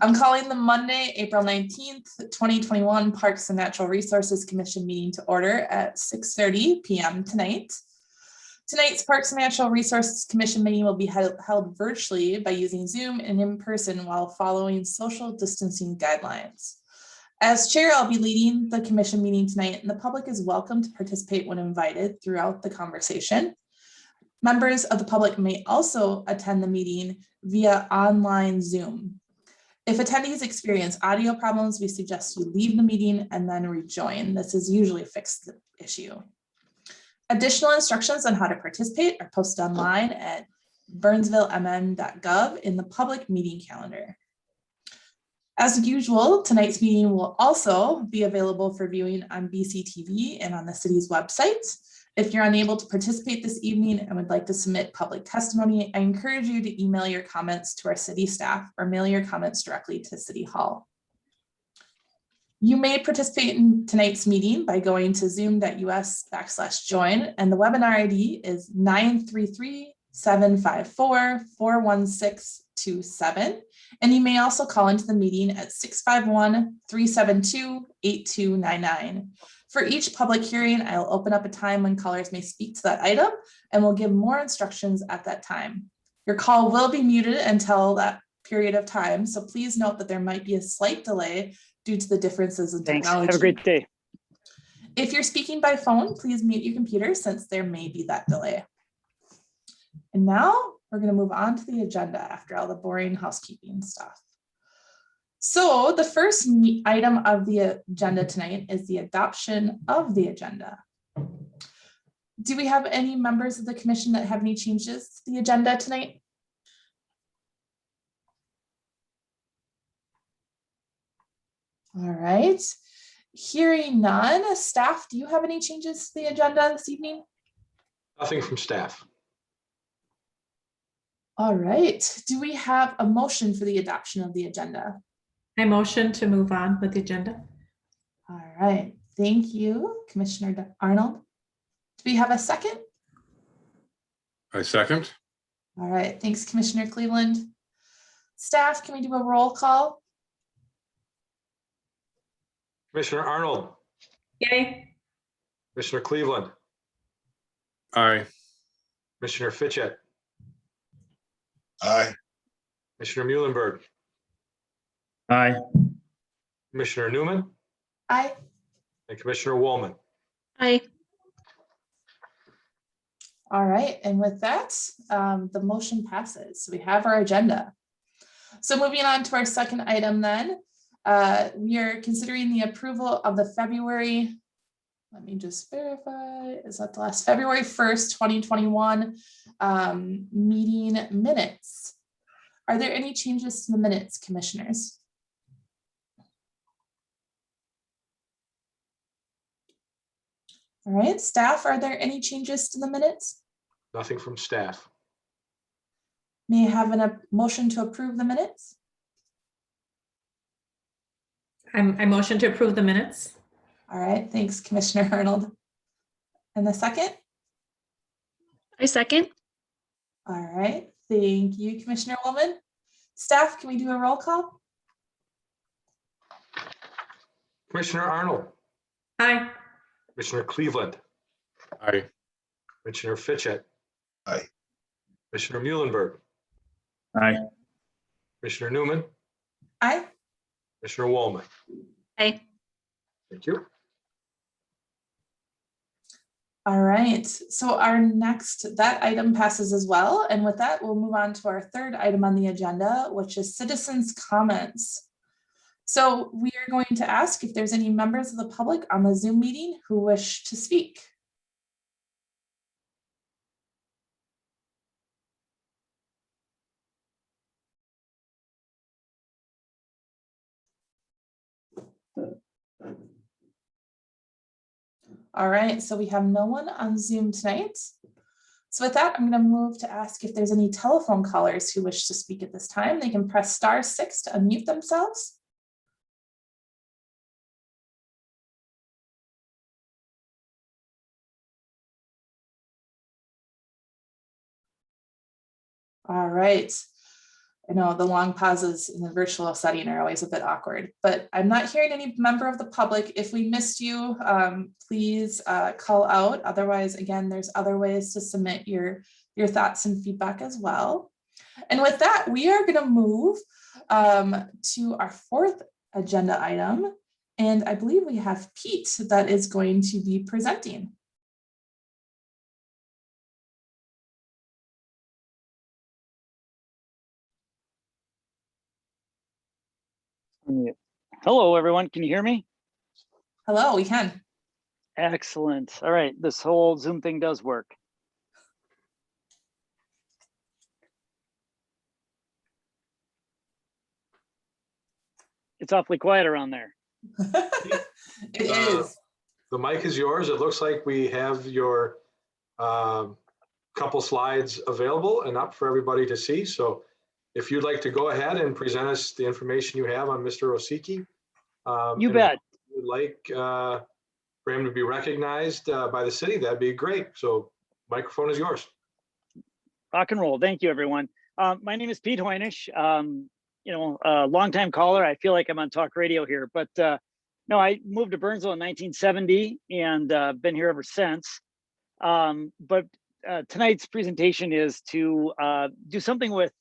I'm calling the Monday, April 19th, 2021 Parks and Natural Resources Commission meeting to order at 6:30 p.m. tonight. Tonight's Parks and Natural Resources Commission meeting will be held virtually by using Zoom and in person while following social distancing guidelines. As chair, I'll be leading the commission meeting tonight, and the public is welcome to participate when invited throughout the conversation. Members of the public may also attend the meeting via online Zoom. If attendees experience audio problems, we suggest you leave the meeting and then rejoin. This is usually a fixed issue. Additional instructions on how to participate are posted online at burnsvillemn.gov in the public meeting calendar. As usual, tonight's meeting will also be available for viewing on BCTV and on the city's website. If you're unable to participate this evening and would like to submit public testimony, I encourage you to email your comments to our city staff or mail your comments directly to City Hall. You may participate in tonight's meeting by going to zoom.us/join, and the webinar ID is 933-754-41627. And you may also call into the meeting at 651-372-8299. For each public hearing, I'll open up a time when callers may speak to that item, and we'll give more instructions at that time. Your call will be muted until that period of time, so please note that there might be a slight delay due to the differences in technology. Have a great day. If you're speaking by phone, please mute your computer since there may be that delay. And now we're going to move on to the agenda after all the boring housekeeping stuff. So the first item of the agenda tonight is the adoption of the agenda. Do we have any members of the commission that have any changes to the agenda tonight? All right, hearing none. Staff, do you have any changes to the agenda this evening? Nothing from staff. All right, do we have a motion for the adoption of the agenda? I motion to move on with the agenda. All right, thank you, Commissioner Arnold. Do we have a second? I second. All right, thanks, Commissioner Cleveland. Staff, can we do a roll call? Commissioner Arnold. Yay. Commissioner Cleveland. Aye. Commissioner Fitchett. Aye. Commissioner Muhlenberg. Aye. Commissioner Newman Aye. and Commissioner Woolman. Aye. All right, and with that, the motion passes. So we have our agenda. So moving on to our second item then, we are considering the approval of the February, let me just verify, is that the last February 1st, 2021 meeting minutes. Are there any changes to the minutes, commissioners? All right, staff, are there any changes to the minutes? Nothing from staff. May I have a motion to approve the minutes? I motion to approve the minutes. All right, thanks, Commissioner Arnold. And the second? I second. All right, thank you, Commissioner Woolman. Staff, can we do a roll call? Commissioner Arnold. Aye. Commissioner Cleveland. Aye. Commissioner Fitchett. Aye. Commissioner Muhlenberg. Aye. Commissioner Newman. Aye. Commissioner Woolman. Aye. Thank you. All right, so our next, that item passes as well. And with that, we'll move on to our third item on the agenda, which is citizens' comments. So we are going to ask if there's any members of the public on the Zoom meeting who wish to speak. All right, so we have no one on Zoom tonight. So with that, I'm going to move to ask if there's any telephone callers who wish to speak at this time. They can press *6 to unmute themselves. All right. I know the long pauses in the virtual setting are always a bit awkward, but I'm not hearing any member of the public. If we missed you, please call out. Otherwise, again, there's other ways to submit your thoughts and feedback as well. And with that, we are going to move to our fourth agenda item. And I believe we have Pete that is going to be presenting. Hello, everyone. Can you hear me? Hello, we can. Excellent. All right. This whole Zoom thing does work. It's awfully quiet around there. It is. The mic is yours. It looks like we have your couple slides available and up for everybody to see. So if you'd like to go ahead and present us the information you have on Mr. Osiecki. You bet. If you'd like for him to be recognized by the city, that'd be great. So microphone is yours. Rock and roll. Thank you, everyone. My name is Pete Hoynish. A longtime caller. I feel like I'm on talk radio here, but no, I moved to Burnsville in 1970 and been here ever since. But tonight's presentation is to do something with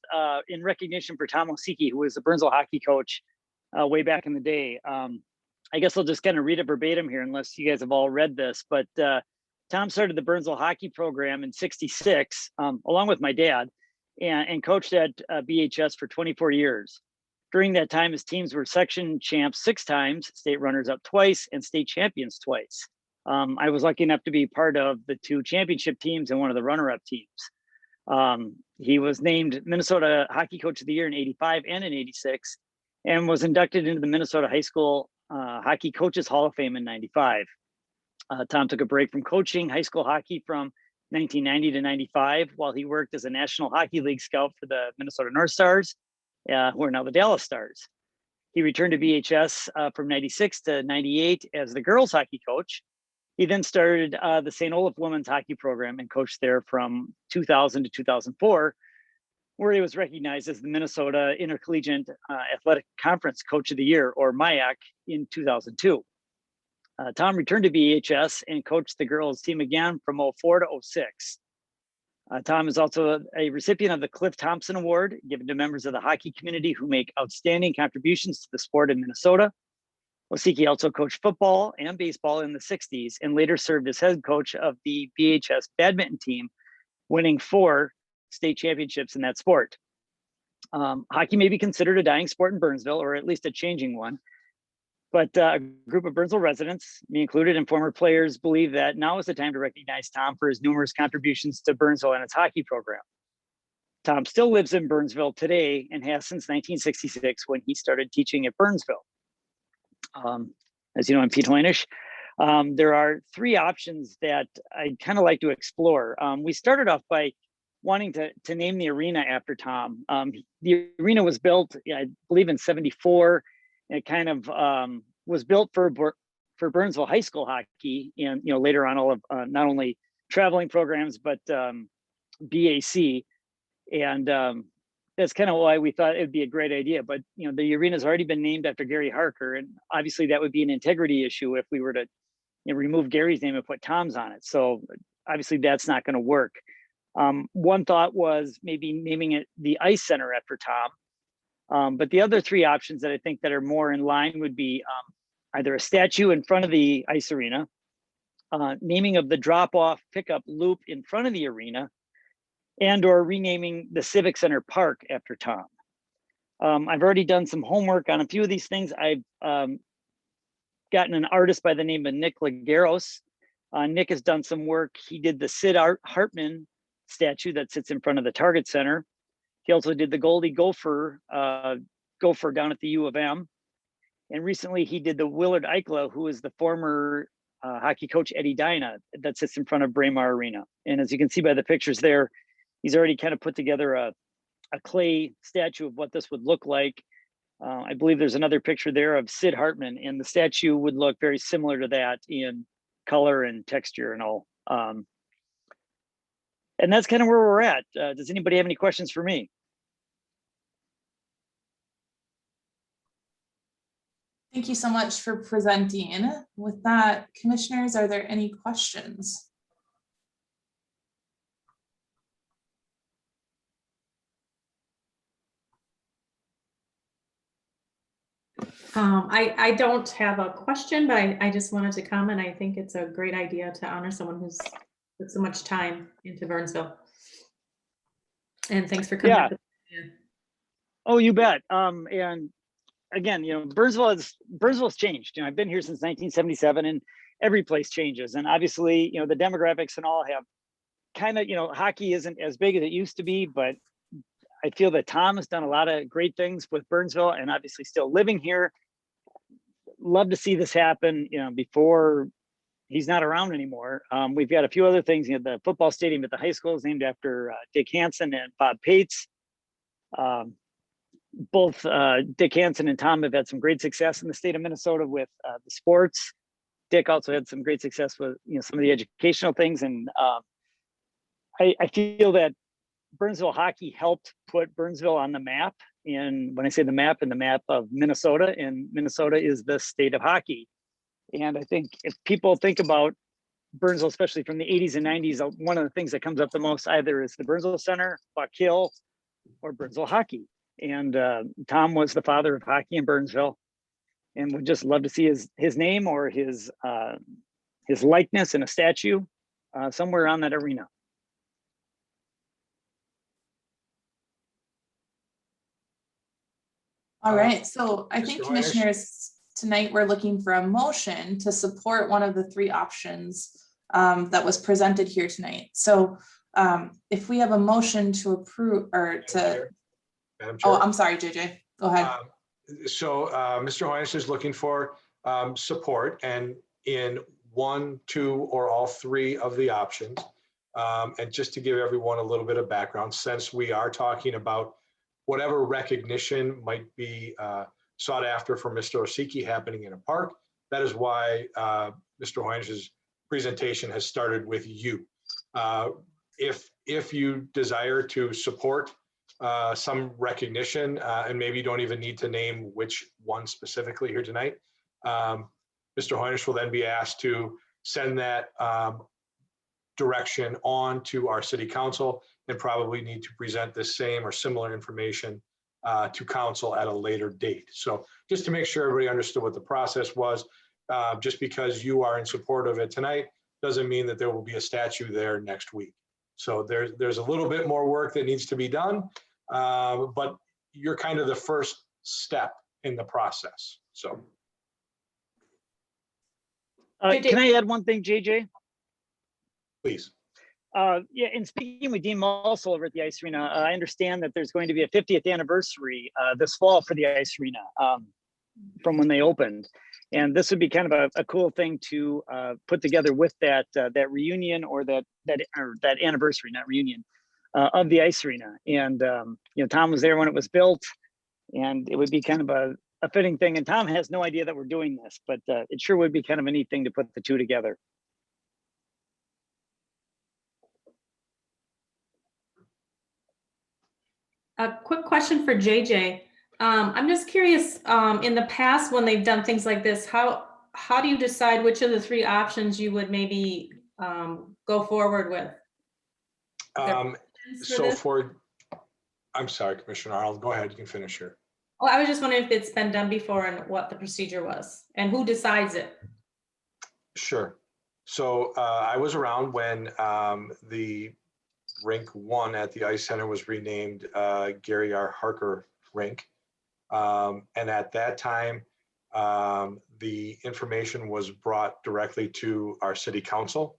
in recognition for Tom Osiecki, who was a Burnsville hockey coach way back in the day. I guess I'll just kind of read it verbatim here, unless you guys have all read this. But Tom started the Burnsville hockey program in '66, along with my dad, and coached at BHS for 24 years. During that time, his teams were section champs 6 times, state runners-up twice, and state champions twice. I was lucky enough to be part of the 2 championship teams and one of the runner-up teams. He was named Minnesota Hockey Coach of the Year in '85 and in '86, and was inducted into the Minnesota High School Hockey Coaches Hall of Fame in '95. Tom took a break from coaching high school hockey from 1990 to '95 while he worked as a National Hockey League scout for the Minnesota North Stars, who are now the Dallas Stars. He returned to BHS from '96 to '98 as the girls hockey coach. He then started the St. Olaf women's hockey program and coached there from 2000 to 2004, where he was recognized as the Minnesota Intercollegiate Athletic Conference Coach of the Year, or MIAC, in 2002. Tom returned to BHS and coached the girls team again from '04 to '06. Tom is also a recipient of the Cliff Thompson Award, given to members of the hockey community who make outstanding contributions to the sport in Minnesota. Osiecki also coached football and baseball in the '60s and later served as head coach of the BHS badminton team, winning 4 state championships in that sport. Hockey may be considered a dying sport in Burnsville, or at least a changing one. But a group of Burnsville residents, me included, and former players believe that now is the time to recognize Tom for his numerous contributions to Burnsville and its hockey program. Tom still lives in Burnsville today and has since 1966 when he started teaching at Burnsville. As you know, I'm Pete Hoynish. There are 3 options that I'd kind of like to explore. We started off by wanting to name the arena after Tom. The arena was built, I believe, in '74. It kind of was built for Burnsville high school hockey, and later on all of not only traveling programs but BAC, and that's kind of why we thought it'd be a great idea. But the arena's already been named after Gary Harker, and obviously that would be an integrity issue if we were to remove Gary's name and put Tom's on it. So obviously that's not going to work. One thought was maybe naming it the Ice Center after Tom. But the other 3 options that I think that are more in line would be either a statue in front of the ice arena, naming of the drop-off pickup loop in front of the arena, and or renaming the Civic Center Park after Tom. I've already done some homework on a few of these things. I've gotten an artist by the name of Nick Lagueros. Nick has done some work. He did the Sid Hartman statue that sits in front of the Target Center. He also did the Goldie Gopher down at the U of M. And recently he did the Willard Eichla, who is the former hockey coach Eddie Dyna, that sits in front of Braemar Arena. And as you can see by the pictures there, he's already kind of put together a clay statue of what this would look like. I believe there's another picture there of Sid Hartman, and the statue would look very similar to that in color and texture and all. And that's kind of where we're at. Does anybody have any questions for me? Thank you so much for presenting. With that, commissioners, are there any questions? I don't have a question, but I just wanted to comment. I think it's a great idea to honor someone who's put so much time into Burnsville. And thanks for coming. Yeah. up with- Oh, you bet. And again, Burnsville's changed. I've been here since 1977, and every place changes. And obviously, the demographics and all have kind of, hockey isn't as big as it used to be, but I feel that Tom has done a lot of great things with Burnsville, and obviously still living here. Love to see this happen, before he's not around anymore. We've got a few other things. The football stadium at the high school is named after Dick Hansen and Bob Pates. Both Dick Hansen and Tom have had some great success in the state of Minnesota with the sports. Dick also had some great success with some of the educational things, and I feel that Burnsville hockey helped put Burnsville on the map. And when I say the map, in the map of Minnesota, and Minnesota is the state of hockey. And I think if people think about Burnsville, especially from the 80s and 90s, one of the things that comes up the most either is the Burnsville Center, Buck Hill, or Burnsville hockey. And Tom was the father of hockey in Burnsville, and would just love to see his name or his likeness in a statue somewhere around that arena. All right, so I Mr. think Hoas? commissioners, tonight we're looking for a motion to support one of the three options that was presented here tonight. So if we have a motion to approve or to, Madam Chair. oh, I'm sorry, JJ, go ahead. So Mr. Hoynes is looking for support, and in one, two, or all three of the options. And just to give everyone a little bit of background, since we are talking about whatever recognition might be sought after for Mr. Osiecki happening in a park, that is why Mr. Hoynes' presentation has started with you. If you desire to support some recognition, and maybe you don't even need to name which one specifically here tonight, Mr. Hoynes will then be asked to send that direction on to our city council, and probably need to present the same or similar information to council at a later date. So just to make sure everybody understood what the process was, just because you are in support of it tonight doesn't mean that there will be a statue there next week. So there's a little bit more work that needs to be done, but you're kind of the first step in the process. So. Can I add one thing, JJ? Please. Yeah, in speaking with Dean Mussel over at the ice arena, I understand that there's going to be a 50th anniversary this fall for the ice arena from when they opened. And this would be kind of a cool thing to put together with that reunion, or that anniversary, not reunion, of the ice arena. And Tom was there when it was built, and it would be kind of a fitting thing. And Tom has no idea that we're doing this, but it sure would be kind of a neat thing to put the two together. A quick question for JJ. I'm just curious, in the past, when they've done things like this, how do you decide which of the three options you would maybe go forward with? I'm sorry, Commissioner Arnold, go ahead, you can finish here. Oh, I was just wondering if it's been done before and what the procedure was and who decides it. Sure. So I was around when the Rink 1 at the Ice Center was renamed Gary R. Harker Rink. And at that time, the information was brought directly to our city council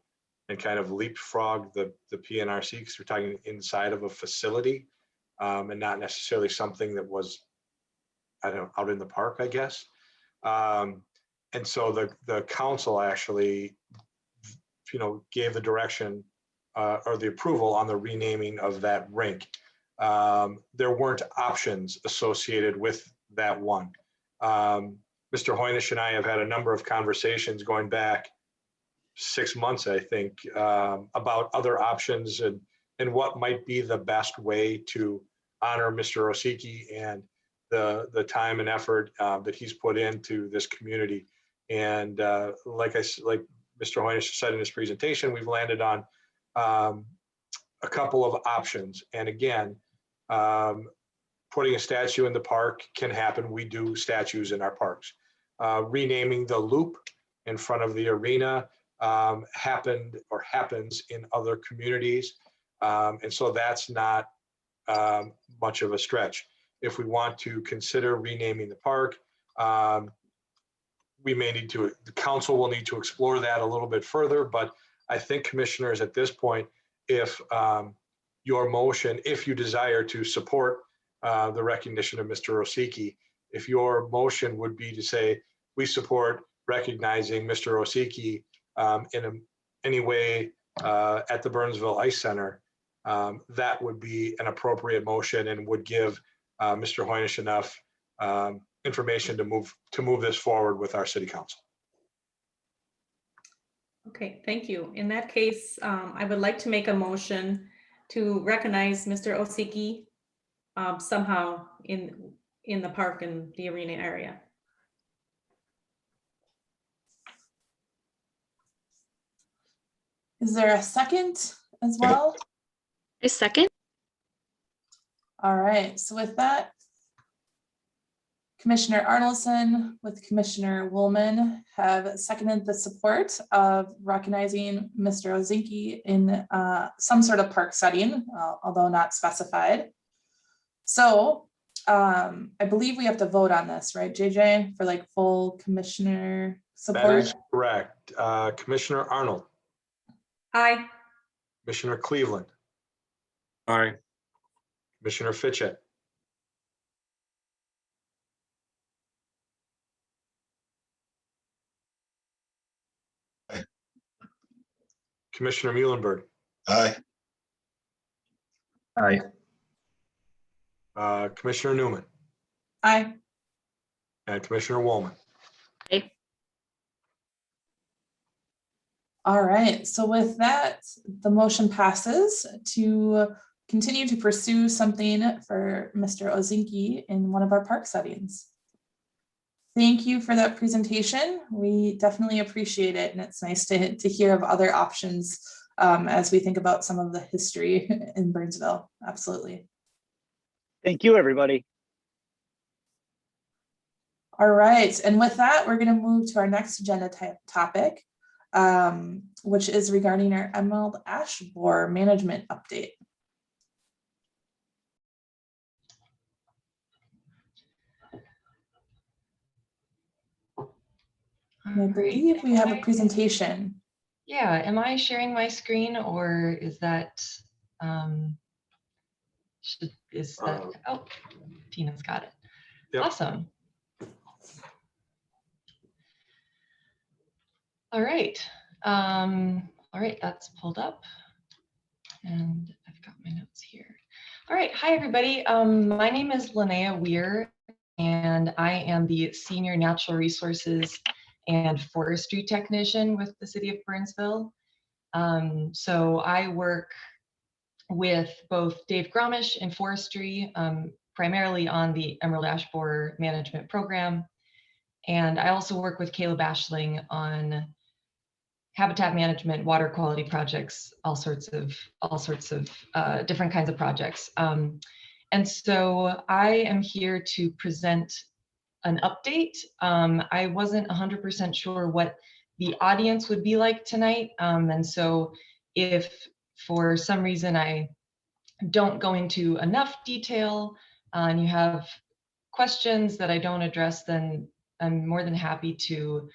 and kind of leapfrogged the PNRC, because we're talking inside of a facility and not necessarily something that was, I don't know, out in the park, I guess. And so the council actually, gave the direction or the approval on the renaming of that rink. There weren't options associated with that one. Mr. Hoynes and I have had a number of conversations going back 6 months, I think, about other options and what might be the best way to honor Mr. Osiecki and the time and effort that he's put into this community. And like Mr. Hoynish said in his presentation, we've landed on a couple of options. And again, putting a statue in the park can happen. We do statues in our parks. Renaming the loop in front of the arena happened or happens in other communities. And so that's not much of a stretch. If we want to consider renaming the park, we may need to, the council will need to explore that a little bit further, but I think commissioners at this point, if your motion, if you desire to support the recognition of Mr. Osiecki, if your motion would be to say, we support recognizing Mr. Osiecki in any way at the Burnsville Ice Center, that would be an appropriate motion and would give Mr. Hoynish enough information to move this forward with our city council. Okay, thank you. In that case, I would like to make a motion to recognize Mr. Osiecki somehow in the park and the arena area. Is there a second as well? I second. All right, so with that, Commissioner Arnoldson with Commissioner Woolman have seconded the support of recognizing Mr. Osiecki in some sort of park setting, although not specified. So I believe we have to vote on this, right, JJ, for like full commissioner support? That is correct. Commissioner Arnold, Aye. Commissioner Cleveland, Aye. Commissioner Fitchett, Commissioner Muhlenberg, Aye. Aye. Commissioner Newman, Aye. and Commissioner Woolman. Aye. All right, so with that, the motion passes to continue to pursue something for Mr. Osiecki in one of our park settings. Thank you for that presentation. We definitely appreciate it, and it's nice to hear of other options as we think about some of the history in Burnsville. Absolutely. Thank you, everybody. All right, and with that, we're going to move to our next agenda topic, which is regarding our emerald ash borer management update. I believe we have a presentation. Yeah, am I sharing my screen or is that, oh, Tina's got it. Yep. Awesome. All right, that's pulled up and I've got my notes here. All right, hi everybody. My name is Linnea Weir and I am the Senior Natural Resources and Forestry Technician with the City of Burnsville. So I work with both Dave Gromish in forestry, primarily on the Emerald Ash Borer Management Program. And I also work with Caleb Ashling on habitat management, water quality projects, all sorts of different kinds of projects. And so I am here to present an update. I wasn't 100% sure what the audience would be like tonight. And so if for some reason I don't go into enough detail and you have questions that I don't address, then I'm more than happy to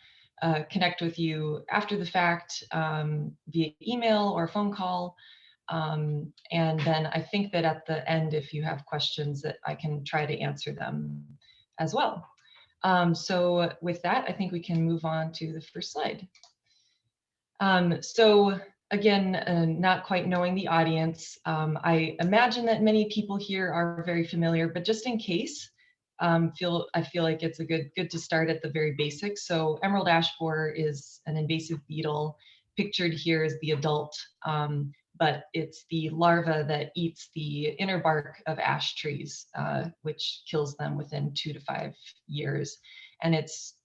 connect with you after the fact via email or phone call. And then I think that at the end, if you have questions, that I can try to answer them as well. So with that, I think we can move on to the first slide. So again, not quite knowing the audience, I imagine that many people here are very familiar, but just in case, I feel like it's good to start at the very basics. So emerald ash borer is an invasive beetle. Pictured here is the adult but it's the larva that eats the inner bark of ash trees, which kills them within 2 to 5 years. And it's,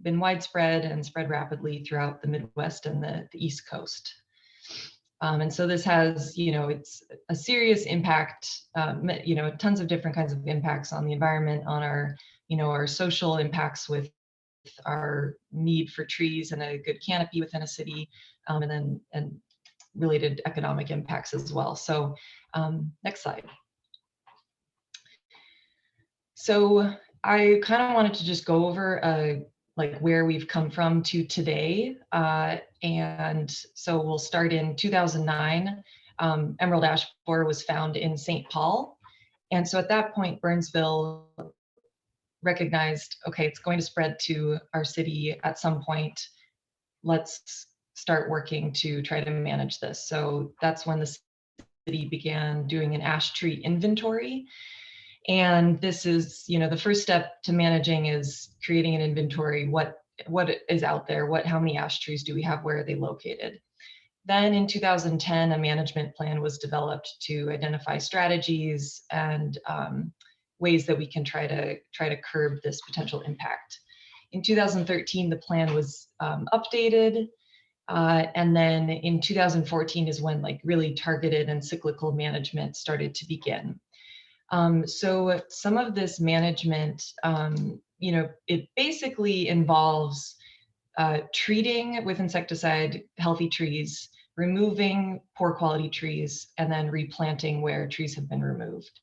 been widespread and spread rapidly throughout the Midwest and the East Coast. And so this has, it's a serious impact, tons of different kinds of impacts on the environment, on our, our social impacts with our need for trees and a good canopy within a city, and related economic impacts as well. So next slide. So I kind of wanted to just go over like where we've come from to today. And so we'll start in 2009. Emerald ash borer was found in St. Paul. And so at that point, Burnsville recognized, okay, it's going to spread to our city at some point. Let's start working to try to manage this. So that's when the city began doing an ash tree inventory. And this is, the first step to managing is creating an inventory. What is out there? How many ash trees do we have? Where are they located? Then in 2010, a management plan was developed to identify strategies and ways that we can try to curb this potential impact. In 2013, the plan was updated. And then in 2014 is when like really targeted and cyclical management started to begin. So some of this management, it basically involves treating with insecticide healthy trees, removing poor quality trees, and then replanting where trees have been removed.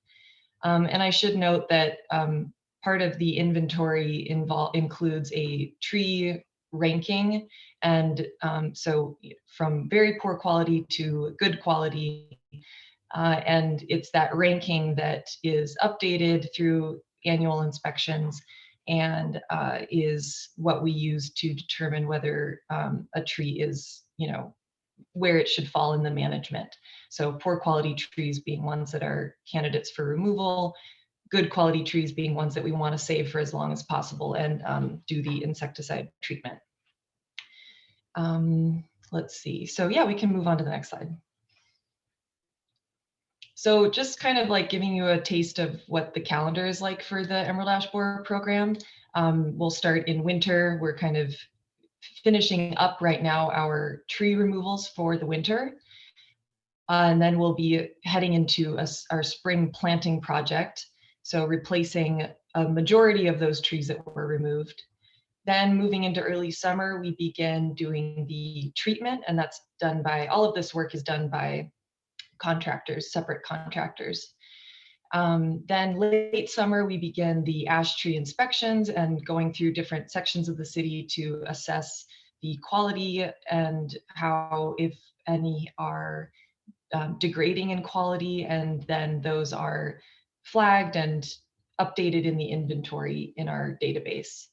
And I should note that part of the inventory includes a tree ranking. And so from very poor quality to good quality, and it's that ranking that is updated through annual inspections and is what we use to determine whether a tree is, where it should fall in the management. So poor quality trees being ones that are candidates for removal, good quality trees being ones that we want to save for as long as possible and do the insecticide treatment. Let's see. So yeah, we can move on to the next slide. So just kind of like giving you a taste of what the calendar is like for the Emerald Ash Borer program. We'll start in winter. We're kind of finishing up right now our tree removals for the winter. And then we'll be heading into our spring planting project. So replacing a majority of those trees that were removed. Then moving into early summer, we begin doing the treatment, and that's done by, all of this work is done by contractors, separate contractors. Then late summer, we begin the ash tree inspections and going through different sections of the city to assess the quality and how, if any, are degrading in quality, and then those are flagged and updated in the inventory in our database.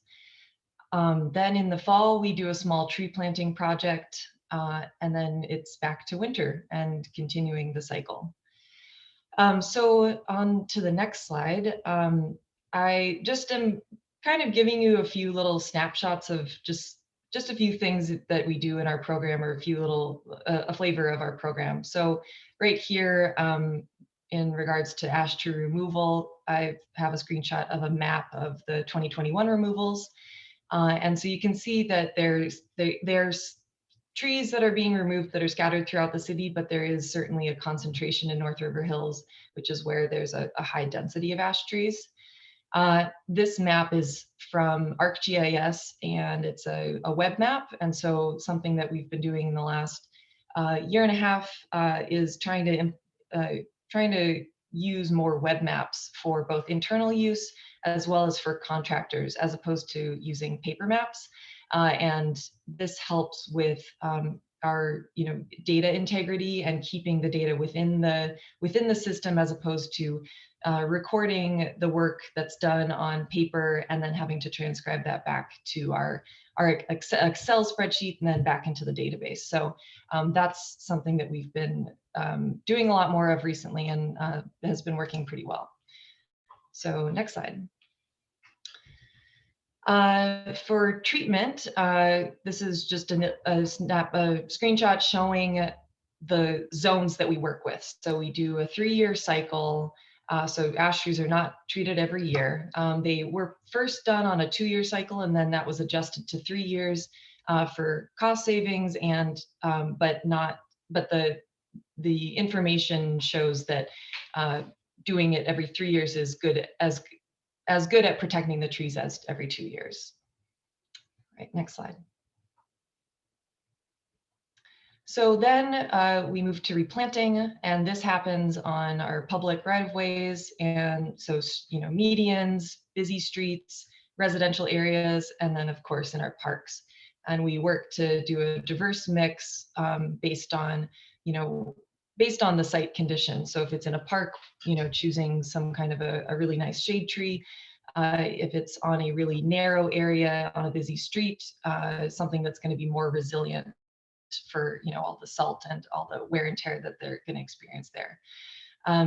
Then in the fall, we do a small tree planting project, and then it's back to winter and continuing the cycle. So on to the next slide. I just am kind of giving you a few little snapshots of just a few things that we do in our program, or a few little, a flavor of our program. So right here, in regards to ash tree removal, I have a screenshot of a map of the 2021 removals. And so you can see that there's trees that are being removed that are scattered throughout the city, but there is certainly a concentration in North River Hills, which is where there's a high density of ash trees. This map is from ArcGIS, and it's a web map. And so something that we've been doing in the last year and a half is trying to use more web maps for both internal use as well as for contractors, as opposed to using paper maps. And this helps with our data integrity and keeping the data within the system, as opposed to recording the work that's done on paper and then having to transcribe that back to our Excel spreadsheet and then back into the database. So that's something that we've been doing a lot more of recently, and has been working pretty well. So next slide. For treatment, this is just a screenshot showing the zones that we work with. So we do a 3-year cycle. So ash trees are not treated every year. They were first done on a 2-year cycle, and then that was adjusted to 3 years for cost savings, and but the information shows that doing it every 3 years is good, as good at protecting the trees as every 2 years. Right, next slide. So then we move to replanting, and this happens on our public right-of-ways, and so, you know, medians, busy streets, residential areas, and then of course in our parks. And we work to do a diverse mix based on, you know, based on the site conditions. So if it's in a park, you know, choosing some kind of a really nice shade tree. If it's on a really narrow area on a busy street, something that's going to be more resilient for, you know, all the salt and all the wear and tear that they're going to experience there.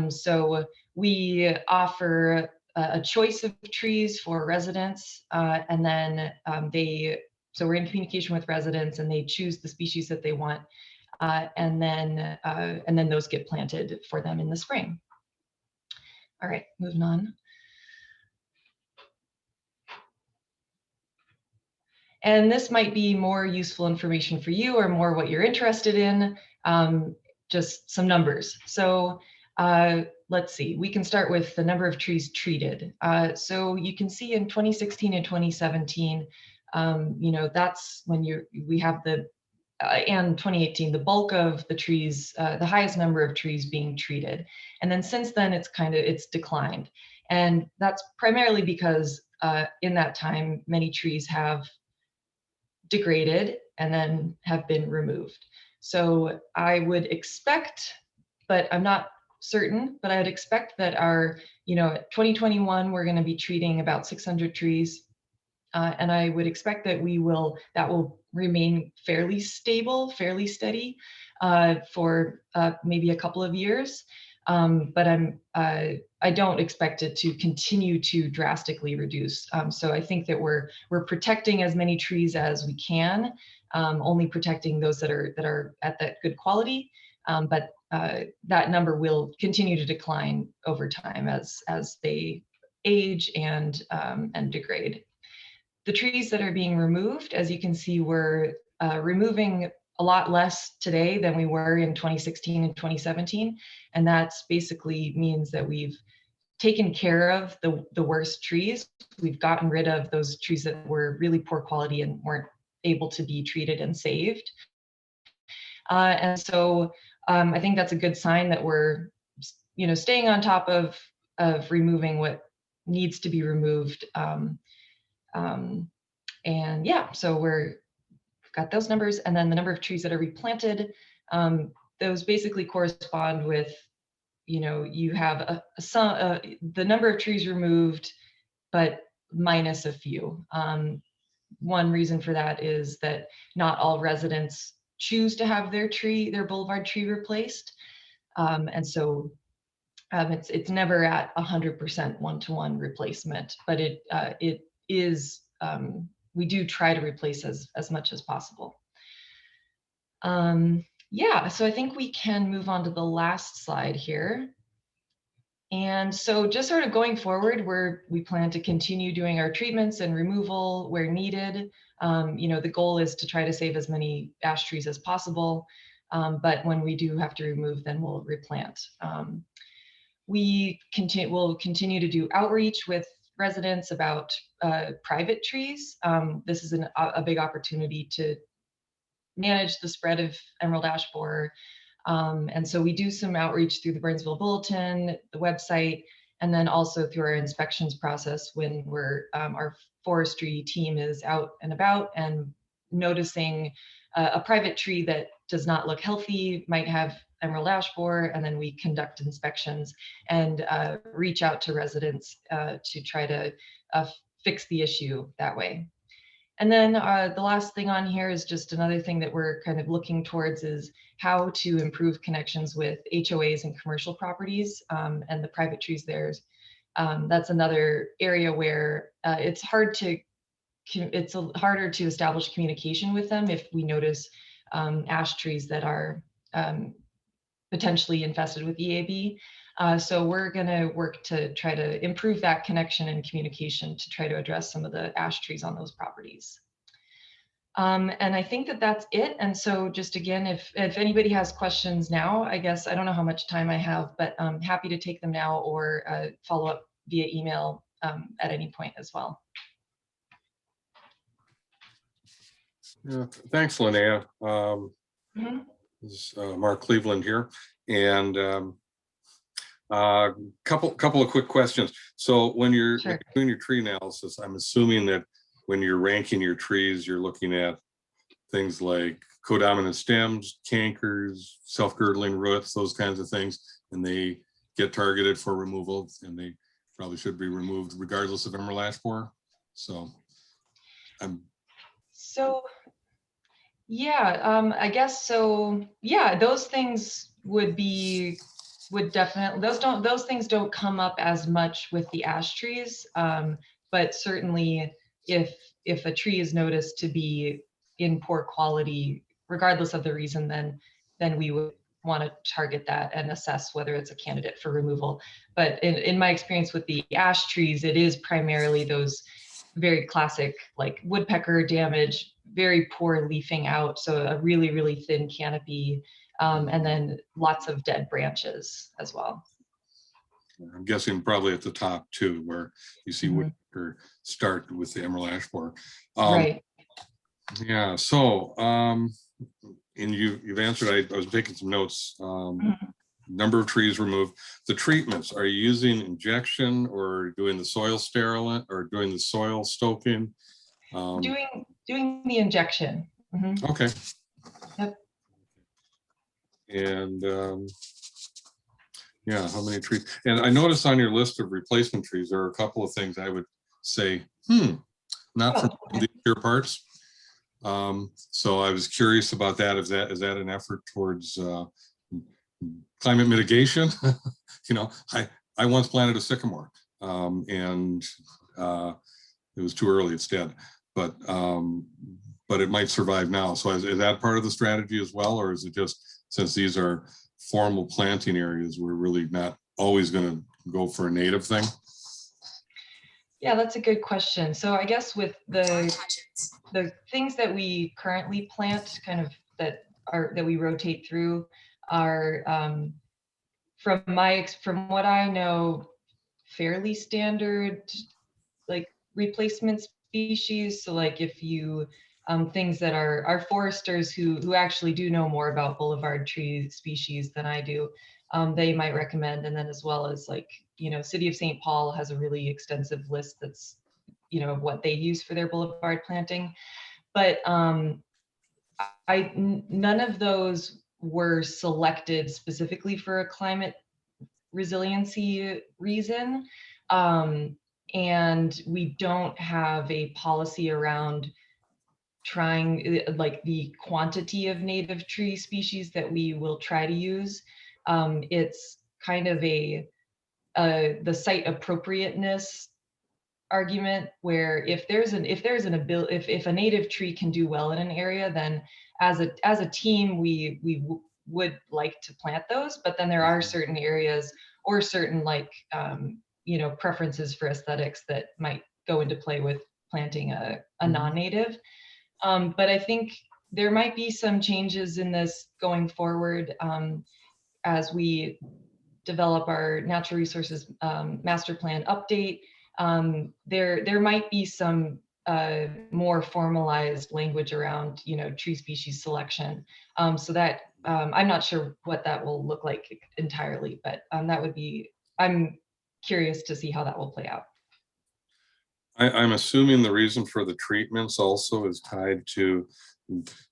So we offer a choice of trees for residents, and then so we're in communication with residents, and they choose the species that they want, and then those get planted for them in the spring. All right, moving on. And this might be more useful information for you, or more what you're interested in, just some numbers. So let's see, we can start with the number of trees treated. So you can see in 2016 and 2017, you know, that's when we have the, and 2018, the bulk of the trees, the highest number of trees being treated. And then since then, it's declined. And that's primarily because in that time, many trees have degraded and then have been removed. So I would expect, but I'm not certain, but I would expect that our, you know, 2021, we're going to be treating about 600 trees. And I would expect that that will remain fairly stable, fairly steady for maybe a couple of years. But I don't expect it to continue to drastically reduce. So I think that we're protecting as many trees as we can, only protecting those that are at that good quality. But that number will continue to decline over time as they age and degrade. The trees that are being removed, as you can see, we're removing a lot less today than we were in 2016 and 2017. And that's basically means that we've taken care of the worst trees. We've gotten rid of those trees that were really poor quality and weren't able to be treated and saved. And so I think that's a good sign that we're, you know, staying on top of removing what needs to be removed. And yeah, so we've got those numbers, and then the number of trees that are replanted. Those basically correspond with, you know, you have the number of trees removed, but minus a few. One reason for that is that not all residents choose to have their boulevard tree replaced, and so it's never at 100% one-to-one replacement, but it is. We do try to replace as much as possible. Yeah, so I think we can move on to the last slide here. And so just sort of going forward, we plan to continue doing our treatments and removal where needed. You know, the goal is to try to save as many ash trees as possible. But when we do have to remove, then we'll replant. We'll continue to do outreach with residents about private trees. This is a big opportunity to manage the spread of emerald ash borer. And so we do some outreach through the Burnsville Bulletin, the website, and then also through our inspections process when our forestry team is out and about and noticing a private tree that does not look healthy, might have emerald ash borer, and then we conduct inspections and reach out to residents to try to fix the issue that way. And then the last thing on here is just another thing that we're kind of looking towards is how to improve connections with HOAs and commercial properties and the private trees there. That's another area where it's harder to establish communication with them if we notice ash trees that are potentially infested with EAB. So we're going to work to try to improve that connection and communication to try to address some of the ash trees on those properties. And I think that that's it. And so just again, if anybody has questions now, I guess, I don't know how much time I have, but I'm happy to take them now or follow up via email at any point as well. Yeah, thanks, Linnea. This is Mark Cleveland here, and couple of quick questions. So when you're doing your tree analysis, I'm assuming that when you're ranking your trees, you're looking at things like codominant stems, cankers, self-girdling roots, those kinds of things, and they get targeted for removal, and they probably should be removed regardless of emerald ash borer. So yeah, I guess so. Yeah, those things would definitely, those things don't come up as much with the ash trees, but certainly if a tree is noticed to be in poor quality, regardless of the reason, then we would want to target that and assess whether it's a candidate for removal. But in my experience with the ash trees, it is primarily those very classic like woodpecker damage, very poor leafing out, so a really, really thin canopy, and then lots of dead branches as well. I'm guessing probably at the top too, where you see woodpecker start with the emerald ash borer. Right. Yeah, so and you've answered, I was taking some notes. Number of trees removed. The treatments, are you using injection or doing the soil sterilant or doing the soil stoking? Doing the injection. Okay. Yep. And yeah, how many trees? And I noticed on your list of replacement trees, there are a couple of things I would say, not from the pure parts. So I was curious about that. Is that an effort towards climate mitigation? You know, I once planted a sycamore, and it was too early, it's dead, but it might survive now. So is that part of the strategy as well, or is it just, since these are formal planting areas, we're really not always going to go for a native thing? Yeah, that's a good question. So I guess with the things that we currently plant, kind of that we rotate through, are from what I know, fairly standard like replacement species. So like if you things that are foresters who actually do know more about boulevard tree species than I do, they might recommend. And then as well as like, you know, City of St. Paul has a really extensive list that's, you know, what they use for their boulevard planting. But none of those were selected specifically for a climate resiliency reason. And we don't have a policy around trying like the quantity of native tree species that we will try to use. It's kind of the site appropriateness argument, where if a native tree can do well in an area, then as a team we would like to plant those. But then there are certain areas or certain like you know, preferences for aesthetics that might go into play with planting a non-native. But I think there might be some changes in this going forward as we develop our natural resources master plan update. There might be some more formalized language around, you know, tree species selection. So that I'm not sure what that will look like entirely, but that would be, I'm curious to see how that will play out. I'm assuming the reason for the treatments also is tied to,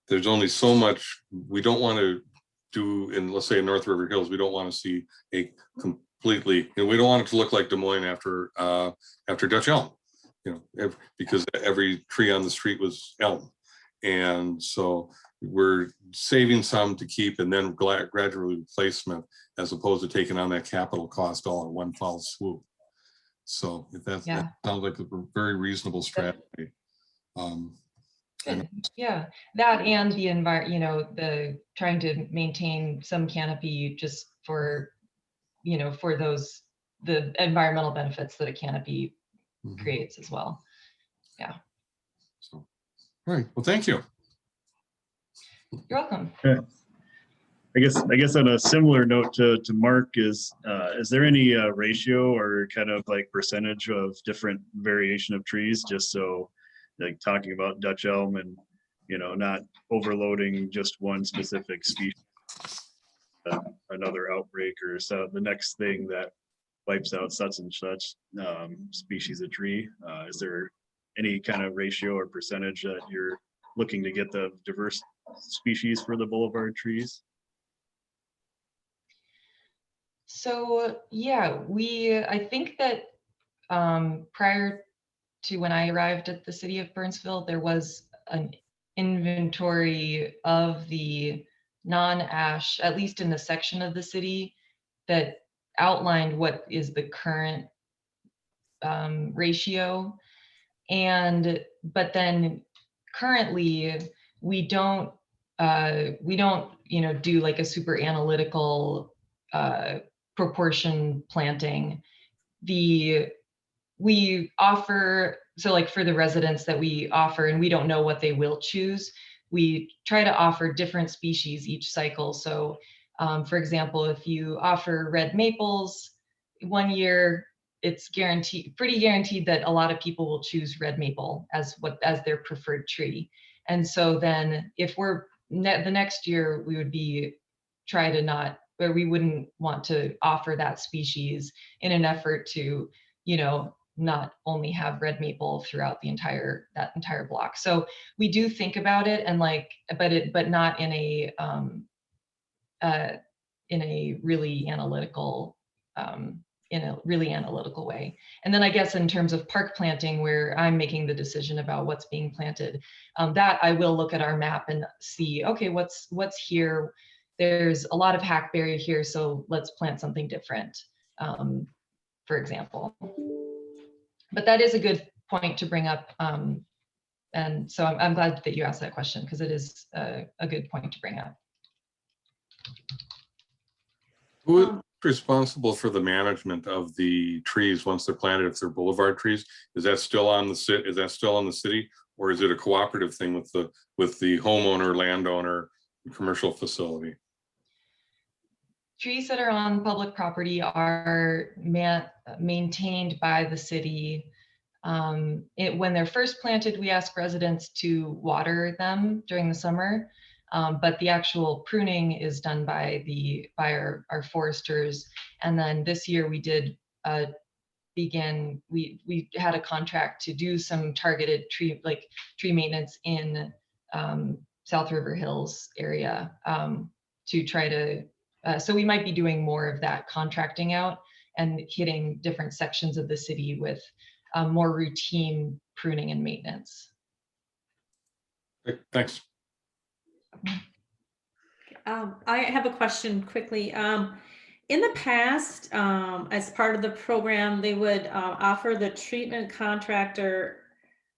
there's only so much we don't want to do in, let's say, in North River Hills. We don't want to see a completely, and we don't want it to look like Des Moines after Dutch elm, you know, because every tree on the street was elm. And so we're saving some to keep and then gradually replacement, as opposed to taking on that capital cost all in one foul swoop. So if that sounds like a very reasonable strategy. Good. Yeah, that and the the trying to maintain some canopy just for, for the environmental benefits that a canopy creates as well. Yeah. So, all right. Well, thank you. You're welcome. I guess on a similar note to Mark is there any ratio or kind of like percentage of different variation of trees, just so like talking about Dutch elm and, not overloading just one specific species, another outbreak or so the next thing that wipes out such and such species of tree. Is there any kind of ratio or percentage that you're looking to get the diverse species for the boulevard trees? So yeah, I think that prior to when I arrived at the city of Burnsville, there was an inventory of the non-ash, at least in the section of the city, that outlined what is the current ratio. But then currently we don't do like a super analytical proportion planting. We offer, so like for the residents that we offer, and we don't know what they will choose, we try to offer different species each cycle. So for example, if you offer red maples one year, it's pretty guaranteed that a lot of people will choose red maple as their preferred tree. And so then if we're the next year, we would we wouldn't want to offer that species in an effort to, not only have red maple throughout that entire block. So we do think about it and but not in a really analytical way. And then I guess in terms of park planting, where I'm making the decision about what's being planted, that I will look at our map and see, okay, what's here. There's a lot of hackberry here, so let's plant something different, for example. But that is a good point to bring up. And so I'm glad that you asked that question, because it is a good point to bring up. Who is responsible for the management of the trees once they're planted? If they're boulevard trees, is that still on the city? Is that still on the city, or is it a cooperative thing with the homeowner, landowner, commercial facility? Trees that are on public property are maintained by the city. When they're first planted, we ask residents to water them during the summer, but the actual pruning is done by our foresters. And then this year we did we had a contract to do some targeted tree maintenance in South River Hills area to try to. So we might be doing more of that contracting out and hitting different sections of the city with more routine pruning and maintenance. Thanks. I have a question quickly. In the past, as part of the program, they would offer the treatment contractor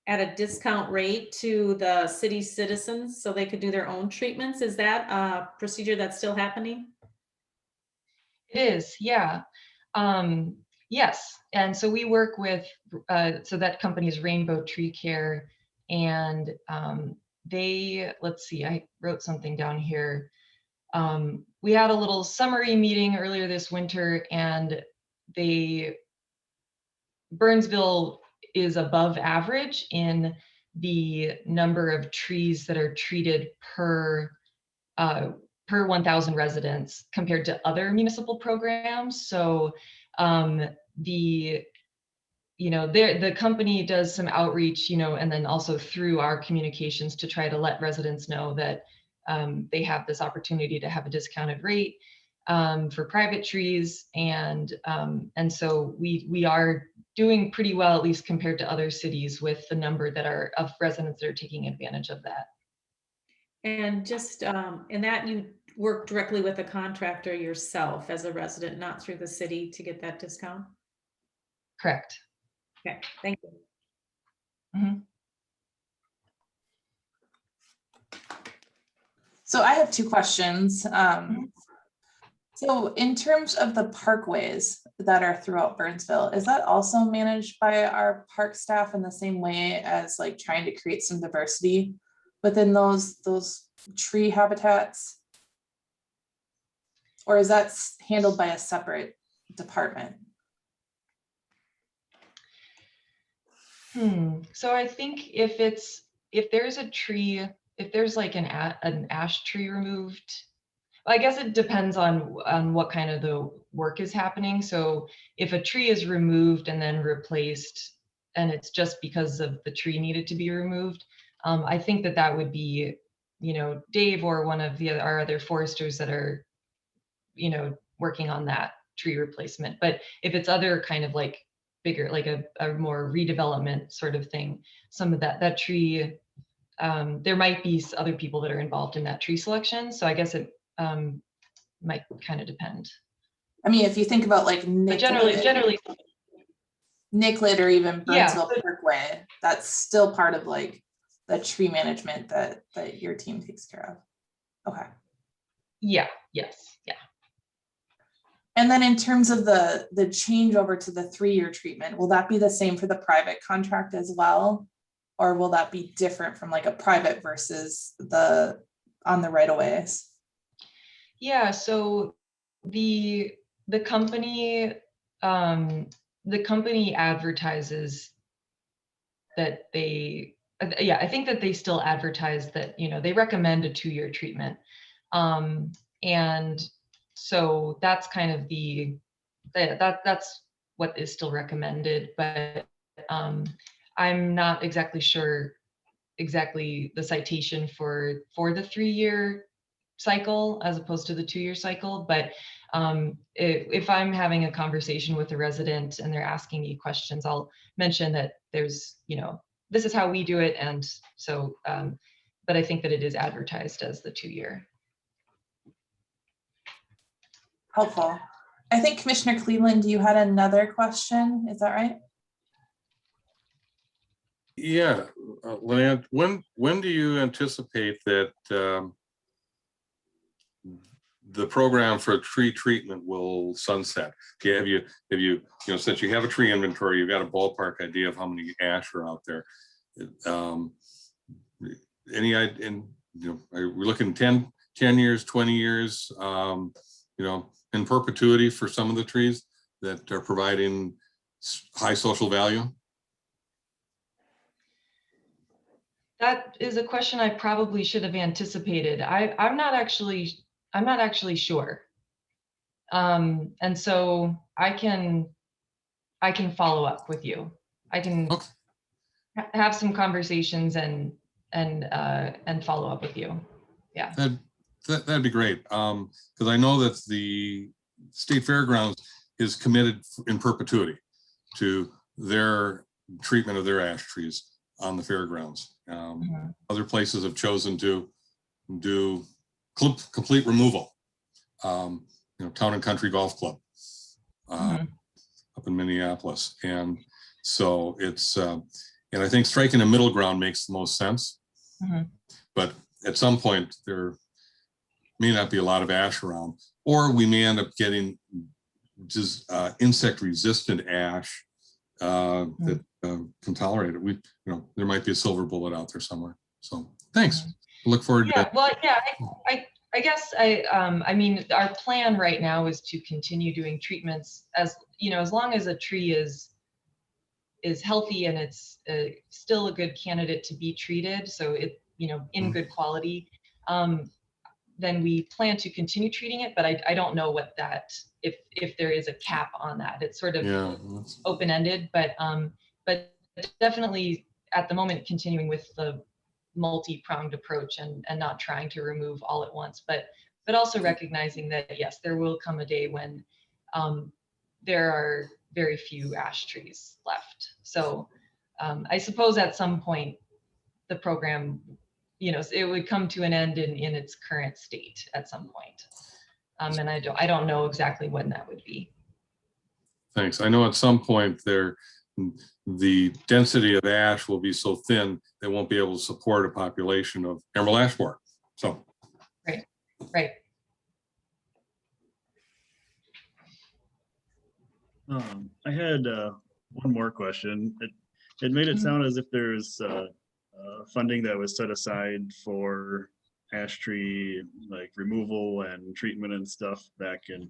at a discount rate to the city citizens so they could do their own treatments. Is that a procedure that's still happening? It is, yeah. Yes, and so we work with, so that company is Rainbow Tree Care, and let's see, I wrote something down here. We had a little summary meeting earlier this winter, and Burnsville is above average in the number of trees that are treated per 1,000 residents compared to other municipal programs. So the company does some outreach, and then also through our communications to try to let residents know that they have this opportunity to have a discounted rate for private trees, and so we are doing pretty well, at least compared to other cities, with the number of residents that are taking advantage of that. And just in that, you work directly with the contractor yourself as a resident, not through the city, to get that discount? Correct. Okay, thank you. Mm-hmm. So I have two questions. So in terms of the parkways that are throughout Burnsville, is that also managed by our park staff in the same way as like trying to create some diversity within those tree habitats? Or is that handled by a separate department? So I think if there's a tree, if there's like an ash tree removed, I guess it depends on what kind of the work is happening. So if a tree is removed and then replaced, and it's just because of the tree needed to be removed, I think that would be, Dave or one of our other foresters that are, working on that tree replacement. But if it's other kind of like bigger, like a more redevelopment sort of thing, some of that tree, there might be other people that are involved in that tree selection. So I guess it might kind of depend. I mean, if you think about like generally Nicollet or even Burnsville Yeah. Parkway, that's still part of like the tree management that your team takes care of. Okay. Yeah. Yeah. And then in terms of the changeover to the 3-year treatment, will that be the same for the private contract as well? Or will that be different from like a private versus on the right of ways? Yeah, so the company advertises that I think that they still advertise that, they recommend a 2-year treatment. And so that's kind of that's what is still recommended, but I'm not exactly sure the citation for the 3-year cycle as opposed to the 2-year cycle. But if I'm having a conversation with a resident and they're asking me questions, I'll mention that there's, this is how we do it. And so, but I think that it is advertised as the 2-year. Helpful. I think Commissioner Cleveland, you had another question. Is that right? Yeah, Lynette, when do you anticipate that the program for tree treatment will sunset? Have you since you have a tree inventory, you've got a ballpark idea of how many ash are out there? Any idea? Are we looking 10 years, 20 years? In perpetuity for some of the trees that are providing high social value? That is a question I probably should have anticipated. I'm not actually sure. And so I can follow up with you. I can have some conversations and follow up with you. Yeah. That'd be great. Because I know that the State Fairgrounds is committed in perpetuity to their treatment of their ash trees on the fairgrounds. Other places have chosen to do complete removal. Town and Country Golf Club up in Minneapolis. And so it's, and I think striking a middle ground makes the most sense. But at some point there may not be a lot of ash around, or we may end up getting just insect resistant ash that can tolerate it. There might be a silver bullet out there somewhere. So thanks. Look forward to it. Well, yeah, I guess I mean, our plan right now is to continue doing treatments as long as a tree is healthy and it's still a good candidate to be treated. So it, in good quality, then we plan to continue treating it, but I don't know what if there is a cap on that. It's sort of open-ended, but definitely at the moment continuing with the multi-pronged approach and not trying to remove all at once, but also recognizing that yes, there will come a day when there are very few ash trees left. So I suppose at some point the program, it would come to an end in its current state at some point. And I don't know exactly when that would be. Thanks. I know at some point the density of ash will be so thin they won't be able to support a population of emerald ash borer. So Right. I had one more question. It made it sound as if there's funding that was set aside for ash tree like removal and treatment and stuff back in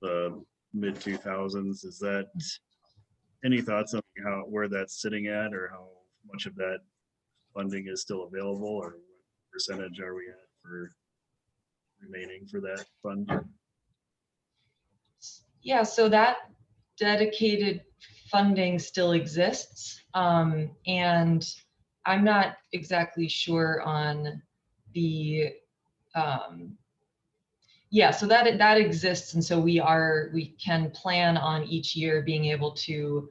the mid 2000s. Is that any thoughts on where that's sitting at, or how much of that funding is still available, or what percentage are we at for remaining for that fund? Yeah, so that dedicated funding still exists. And I'm not exactly sure on the, yeah, so that exists. And so we can plan on each year being able to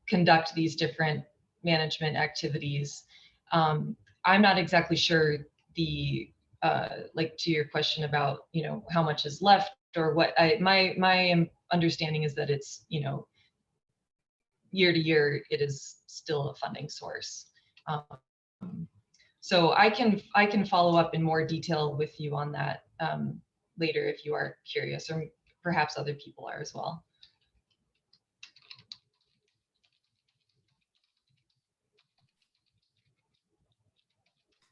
conduct these different management activities. I'm not exactly sure the, like to your question about, how much is left or what. My understanding is that it's, year to year, it is still a funding source. So I can follow up in more detail with you on that later if you are curious, or perhaps other people are as well.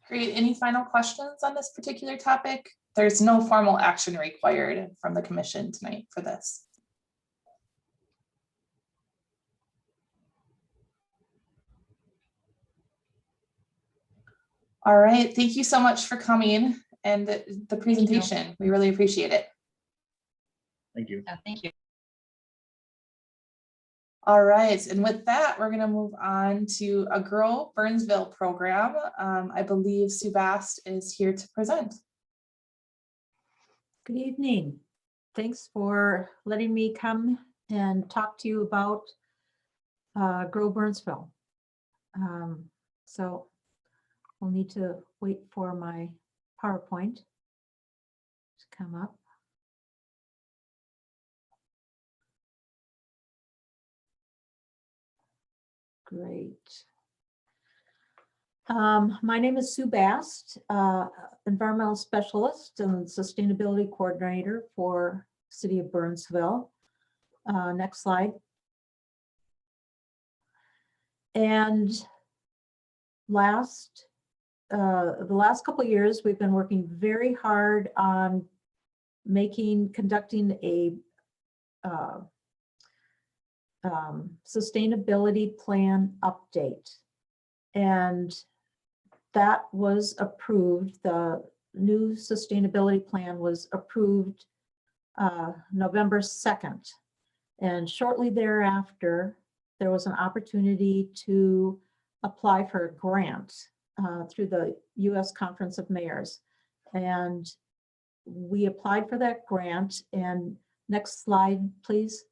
Great. Any final questions on this particular topic? There's no formal action required from the commission tonight for this. All right. Thank you so much for coming and the presentation. We really appreciate it. Thank you. Yeah, thank you. All right, and with that, we're going to move on to a Grow Burnsville program. I believe Sue Bast is here to present. Good evening. Thanks for letting me come and talk to you about Grow Burnsville. So we'll need to wait for my PowerPoint to come up. Great. My name is Sue Bast, environmental specialist and sustainability coordinator for City of Burnsville. Next slide. And the last couple of years, we've been working very hard on conducting a sustainability plan update. And that was approved. The new sustainability plan was approved November 2nd. And shortly thereafter, there was an opportunity to apply for a grant through the U.S. Conference of Mayors. And we applied for that grant. And next slide, please.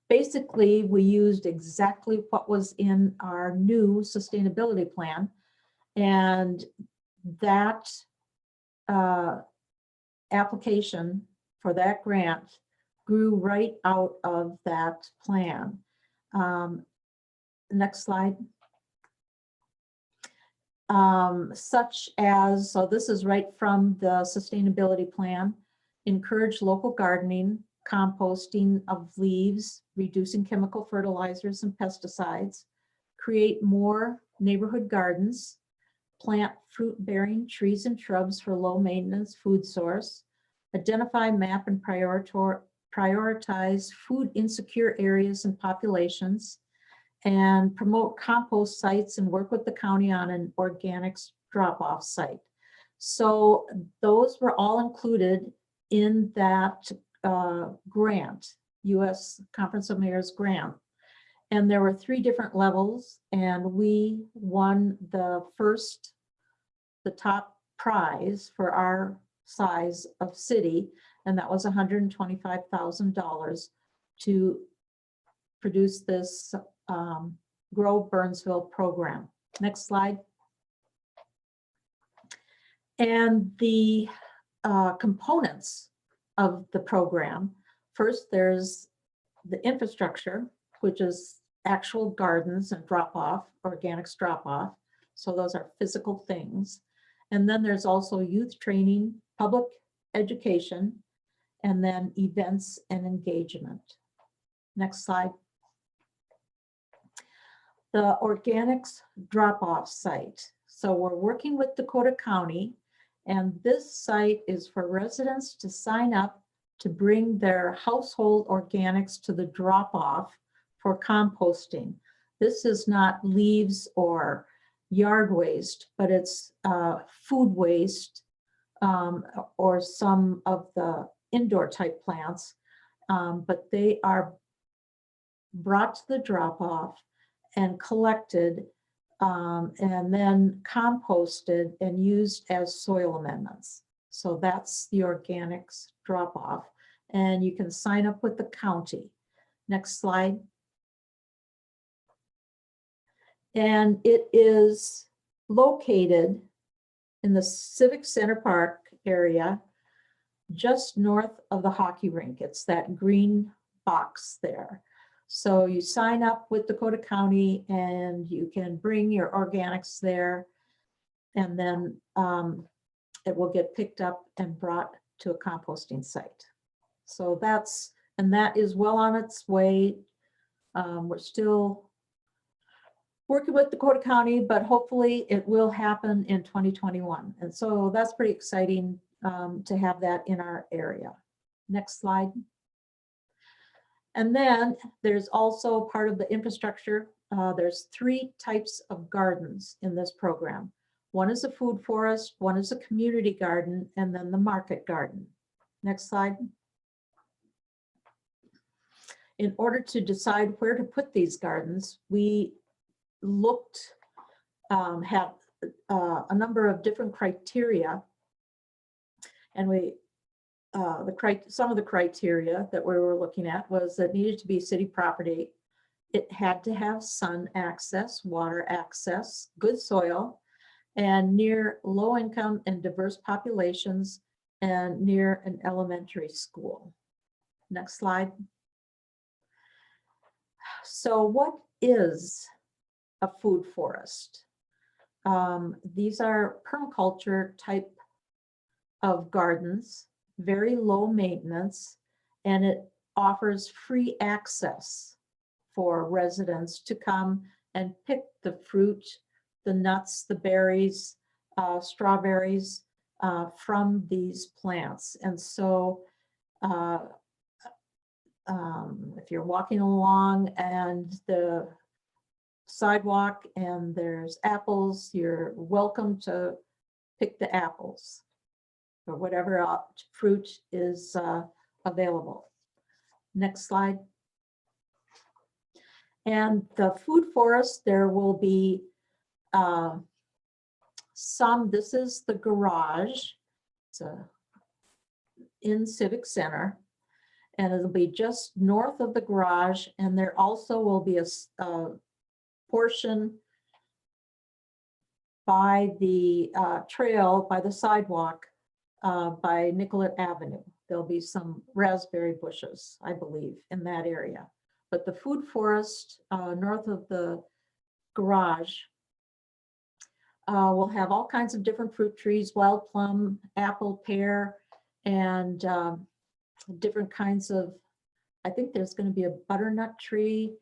Basically, we used exactly what was in our new sustainability plan, and that application for that grant grew right out of that plan. Next slide. Such as, so this is right from the sustainability plan: encourage local gardening, composting of leaves, reducing chemical fertilizers and pesticides, create more neighborhood gardens, plant fruit-bearing trees and shrubs for low-maintenance food source, identify, map, and prioritize food insecure areas and populations, and promote compost sites and work with the county on an organics drop-off site. So those were all included in that grant, U.S. Conference of Mayors grant. And there were 3 different levels, and we won the top prize for our size of city, and that was $125,000 to produce this Grow Burnsville program. Next slide. And the components of the program. First, there's the infrastructure, which is actual gardens and drop-off, organics drop-off. So those are physical things. And then there's also youth training, public education, and then events and engagement. Next slide. The organics drop-off site. So we're working with Dakota County, and this site is for residents to sign up to bring their household organics to the drop-off for composting. This is not leaves or yard waste, but it's food waste or some of the indoor type plants, but they are brought to the drop-off and collected and then composted and used as soil amendments. So that's the organics drop-off, and you can sign up with the county. Next slide. And it is located in the Civic Center Park area, just north of the hockey rink. It's that green box there. So you sign up with Dakota County and you can bring your organics there, and then it will get picked up and brought to a composting site. So that is well on its way. We're still working with Dakota County, but hopefully it will happen in 2021. And so that's pretty exciting to have that in our area. Next slide. And then there's also part of the infrastructure. There's 3 types of gardens in this program. One is a food forest, one is a community garden, and then the market garden. Next slide. In order to decide where to put these gardens, we looked, have a number of different criteria, and some of the criteria that we were looking at was that it needed to be city property. It had to have sun access, water access, good soil, and near low income and diverse populations, and near an elementary school. Next slide. So what is a food forest? These are permaculture type of gardens, very low maintenance, and it offers free access for residents to come and pick the fruit, the nuts, the berries, strawberries from these plants. And so if you're walking along and the sidewalk and there's apples, you're welcome to pick the apples or whatever fruit is available. Next slide. And the food forest, there will be this is the garage. It's in Civic Center, and it'll be just north of the garage. And there also will be a portion by the trail, by the sidewalk, by Nicollet Avenue. There'll be some raspberry bushes, I believe, in that area. But the food forest north of the garage will have all kinds of different fruit trees, wild plum, apple, pear, and different kinds of, I think there's going to be a butternut tree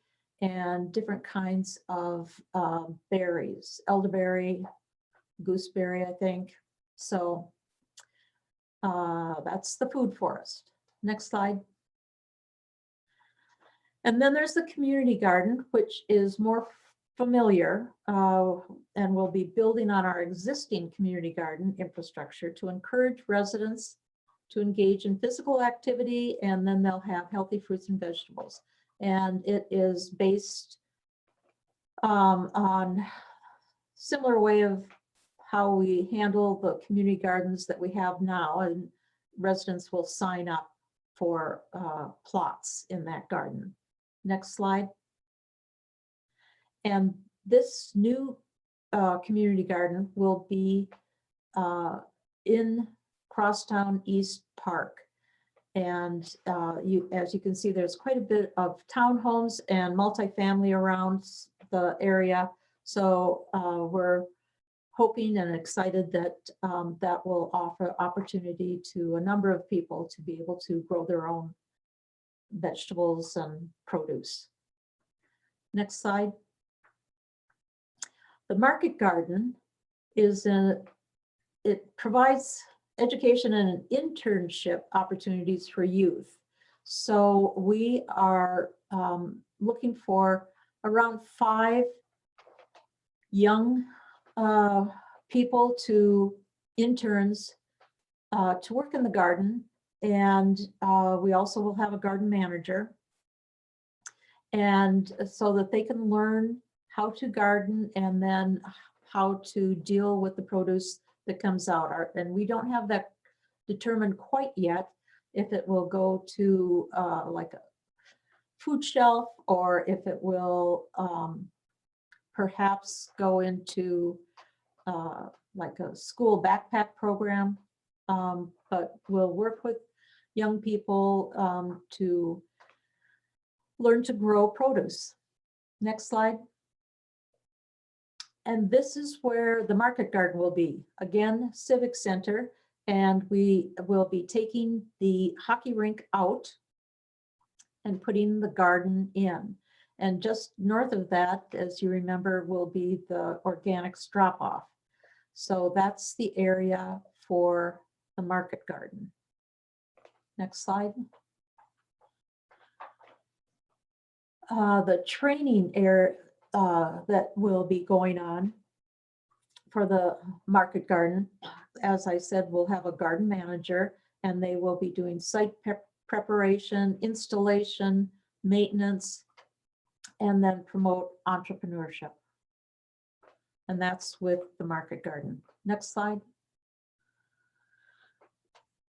and different kinds of berries, elderberry, gooseberry, I think. So that's the food forest. Next slide. And then there's the community garden, which is more familiar, and we'll be building on our existing community garden infrastructure to encourage residents to engage in physical activity, and then they'll have healthy fruits and vegetables. And it is based on similar way of how we handle the community gardens that we have now, and residents will sign up for plots in that garden. Next slide. And this new community garden will be in Crosstown East Park. And as you can see, there's quite a bit of townhomes and multifamily around the area. So we're hoping and excited that that will offer opportunity to a number of people to be able to grow their own vegetables and produce. Next slide. The market garden is it provides education and internship opportunities for youth. So we are looking for around 5 young people interns to work in the garden. And we also will have a garden manager. And so that they can learn how to garden and then how to deal with the produce that comes out. And we don't have that determined quite yet, if it will go to like a food shelf or if it will perhaps go into like a school backpack program. But we'll work with young people to learn to grow produce. Next slide. And this is where the market garden will be. Again, Civic Center, and we will be taking the hockey rink out and putting the garden in. And just north of that, as you remember, will be the organics drop-off. So that's the area for the market garden. Next slide. The training area that will be going on for the market garden, as I said, we'll have a garden manager and they will be doing site preparation, installation, maintenance, and then promote entrepreneurship. And that's with the market garden. Next slide.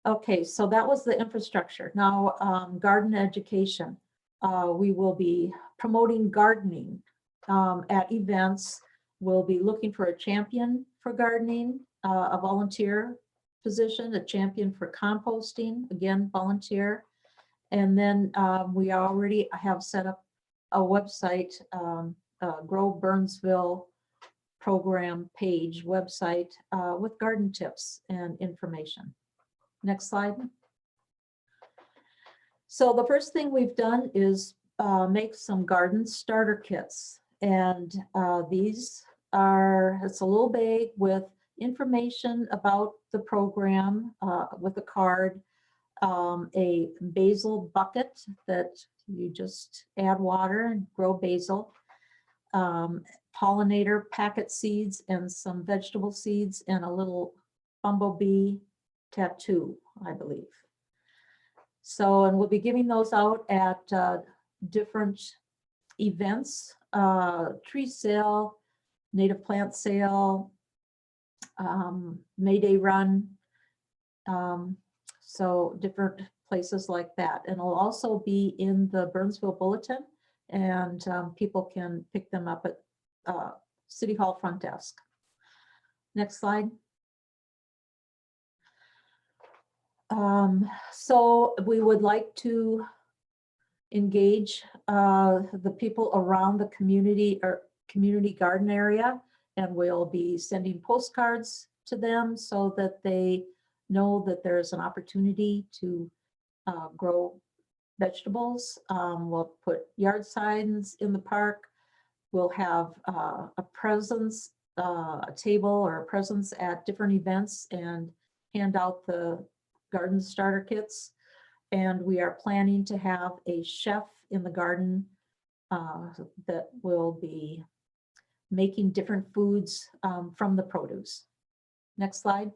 Okay, so that was the infrastructure. Now, garden education. We will be promoting gardening at events. We'll be looking for a champion for gardening, a volunteer position, a champion for composting, again, volunteer. And then we already have set up a website, Grow Burnsville program page website with garden tips and information. Next slide. So the first thing we've done is make some garden starter kits. And these are, it's a little bag with information about the program with a card, a basil bucket that you just add water and grow basil, pollinator packet seeds and some vegetable seeds and a little bumblebee tattoo, I believe. So, and we'll be giving those out at different events, tree sale, native plant sale, May Day run, so different places like that. And it'll also be in the Burnsville Bulletin, and people can pick them up at City Hall front desk. Next slide. So we would like to engage the people around the community or community garden area, and we'll be sending postcards to them so that they know that there's an opportunity to grow vegetables. We'll put yard signs in the park. We'll have a presence, a table or a presence at different events and hand out the garden starter kits. And we are planning to have a chef in the garden that will be making different foods from the produce. Next slide.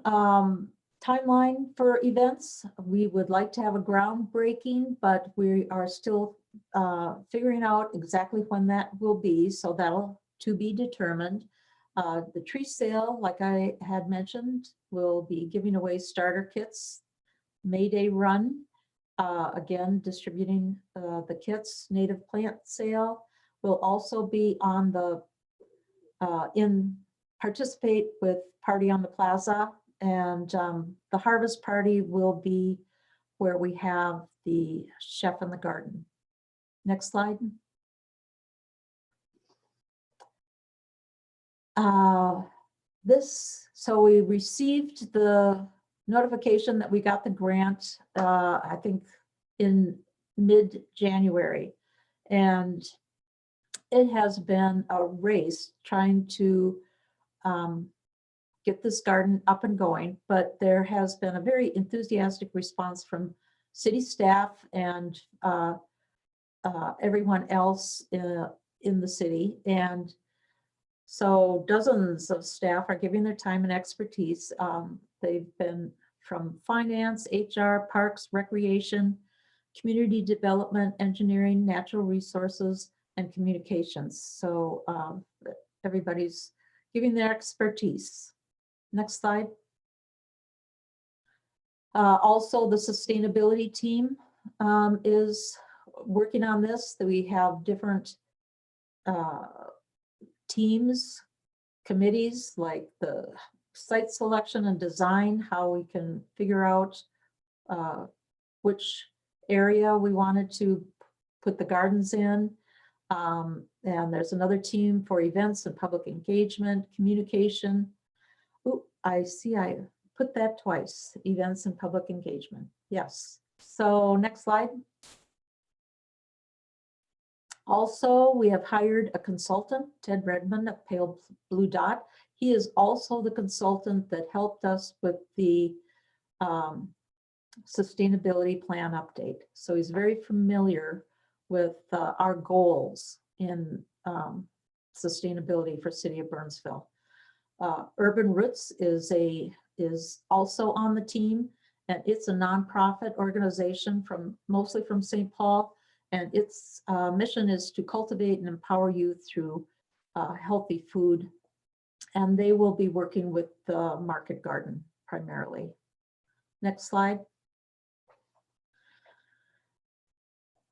Timeline for events. We would like to have a groundbreaking, but we are still figuring out exactly when that will be. So that'll to be determined. The tree sale, like I had mentioned, will be giving away starter kits. May Day run, again, distributing the kits. Native plant sale will also be on the, participate with Party on the Plaza. And the harvest party will be where we have the chef in the garden. Next slide. So we received the notification that we got the grant, I think in mid-January. And it has been a race trying to get this garden up and going, but there has been a very enthusiastic response from city staff and everyone else in the city. And so dozens of staff are giving their time and expertise. They've been from finance, HR, parks, recreation, community development, engineering, natural resources, and communications. So everybody's giving their expertise. Next slide. Also, the sustainability team is working on this. We have different teams, committees, like the site selection and design, how we can figure out which area we wanted to put the gardens in. And there's another team for events and public engagement, communication. Oh, I see I put that twice, events and public engagement. Yes. So next slide. Also, we have hired a consultant, Ted Redmond of Pale Blue Dot. He is also the consultant that helped us with the sustainability plan update. So he's very familiar with our goals in sustainability for City of Burnsville. Urban Roots is also on the team, and it's a nonprofit organization mostly from St. Paul. And its mission is to cultivate and empower youth through healthy food. And they will be working with the market garden primarily. Next slide.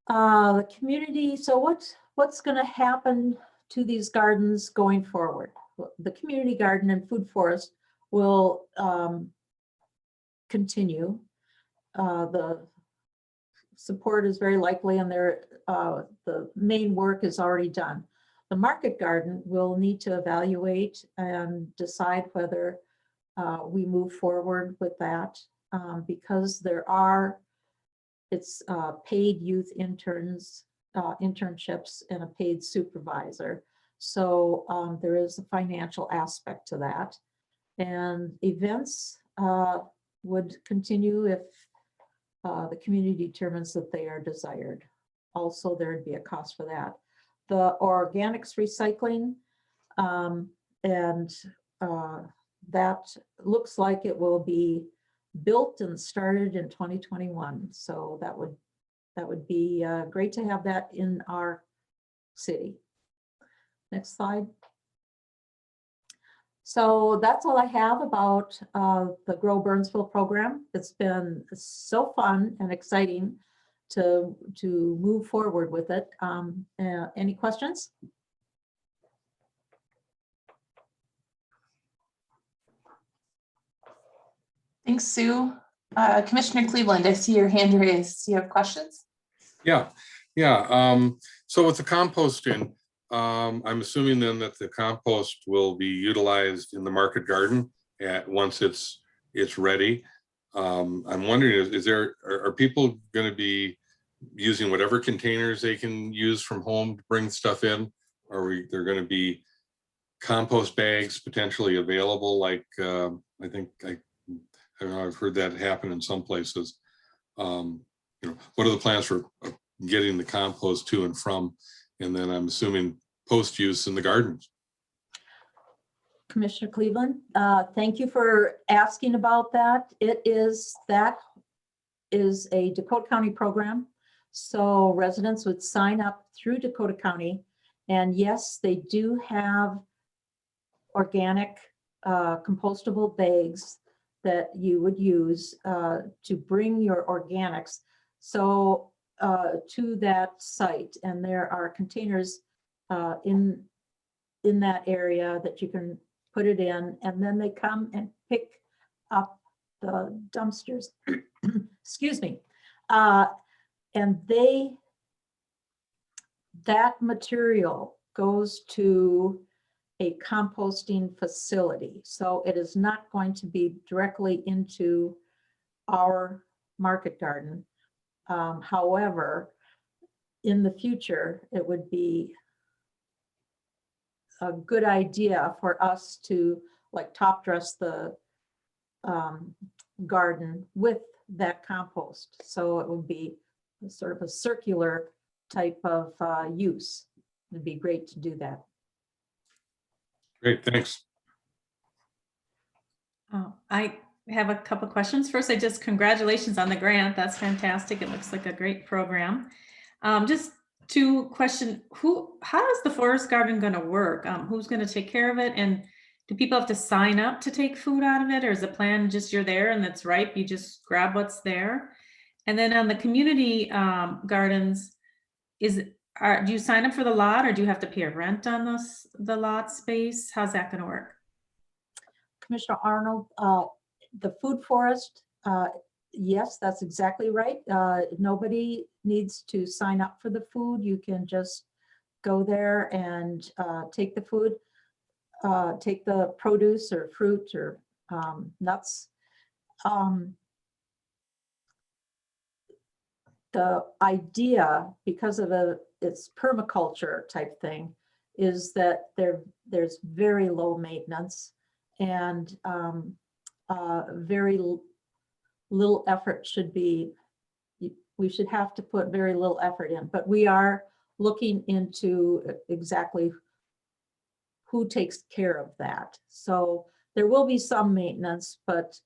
The community, so what's going to happen to these gardens going forward? The community garden and food forest will continue. The support is very likely, and the main work is already done. The market garden will need to evaluate and decide whether we move forward with that because it's paid youth interns, internships, and a paid supervisor. So there is a financial aspect to that. And events would continue if the community determines that they are desired. Also, there'd be a cost for that. The organics recycling, that looks like it will be built and started in 2021. So that would be great to have that in our city. Next slide. So that's all I have about the Grow Burnsville program. It's been so fun and exciting to move forward with it. Any questions? Thanks, Sue. Commissioner Cleveland, I see your hand raised. Do you have questions? Yeah. So with the composting, I'm assuming then that the compost will be utilized in the market garden once it's ready. I'm wondering, are people going to be using whatever containers they can use from home to bring stuff in? Or there going to be compost bags potentially available? Like I think I've heard that happen in some places. What are the plans for getting the compost to and from? And then I'm assuming post-use in the gardens. Commissioner Cleveland, thank you for asking about that. That is a Dakota County program. So residents would sign up through Dakota County. And yes, they do have organic compostable bags that you would use to bring your organics to that site. And there are containers in that area that you can put it in, and then they come and pick up the dumpsters. Excuse me. And that material goes to a composting facility. So it is not going to be directly into our market garden. However, in the future, it would be a good idea for us to like top dress the garden with that compost. So it would be sort of a circular type of use. It'd be great to do that. Great, thanks. I have a couple questions. First, congratulations on the grant. That's fantastic. It looks like a great program. Just to question, how is the forest garden going to work? Who's going to take care of it? And do people have to sign up to take food out of it? Or is the plan just you're there and it's ripe, you just grab what's there? And then on the community gardens, do you sign up for the lot, or do you have to pay a rent on the lot space? How's that going to work? Commissioner Arnold, the food forest, yes, that's exactly right. Nobody needs to sign up for the food. You can just go there and take the food, take the produce or fruit or nuts. The idea, because of its permaculture type thing, is that there's very low maintenance and very little effort we should have to put very little effort in, but we are looking into exactly who takes care of that. So there will be some maintenance, but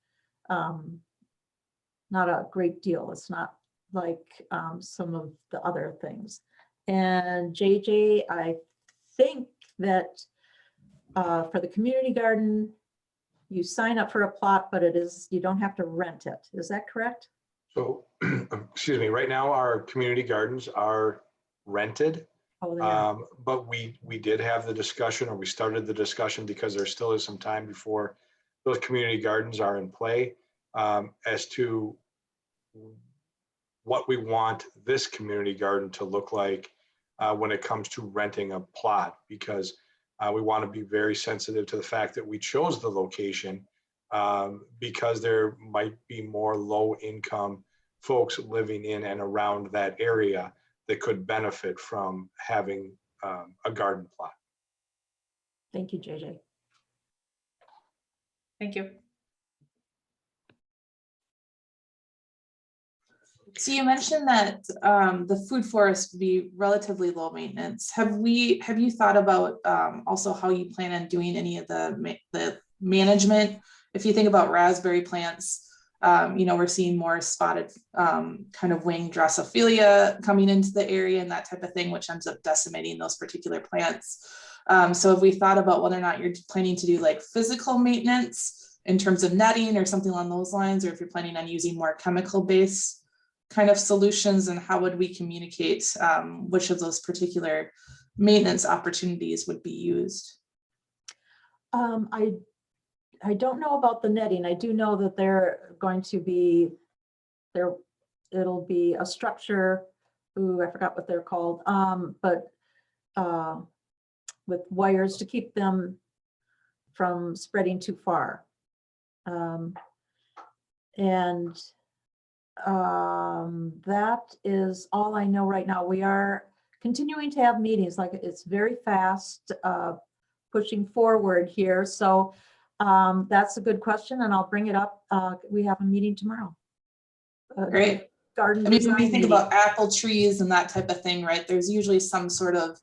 not a great deal. It's not like some of the other things. And JJ, I think that for the community garden, you sign up for a plot, but you don't have to rent it. Is that correct? So, excuse me, right now our community gardens are rented. Oh, they are. But we did have the discussion, or we started the discussion, because there still is some time before those community gardens are in play, as to what we want this community garden to look like when it comes to renting a plot, because we want to be very sensitive to the fact that we chose the location because there might be more low income folks living in and around that area that could benefit from having a garden plot. Thank you, JJ. Thank you. So you mentioned that the food forest would be relatively low maintenance. Have you thought about also how you plan on doing any of the management? If you think about raspberry plants, we're seeing more spotted kind of wing Drosophila coming into the area and that type of thing, which ends up decimating those particular plants. So have we thought about whether or not you're planning to do like physical maintenance in terms of netting or something along those lines, or if you're planning on using more chemical-based kind of solutions, and how would we communicate which of those particular maintenance opportunities would be used? I don't know about the netting. I do know that they're going to be there. It'll be a structure. Ooh, I forgot what they're called. But with wires to keep them from spreading too far. That is all I know right now. We are continuing to have meetings, like it's very fast pushing forward here. So that's a good question, and I'll bring it up. We have a meeting tomorrow. Great. Garden I mean, when we design think meeting. about apple trees and that type of thing, right, there's usually some sort of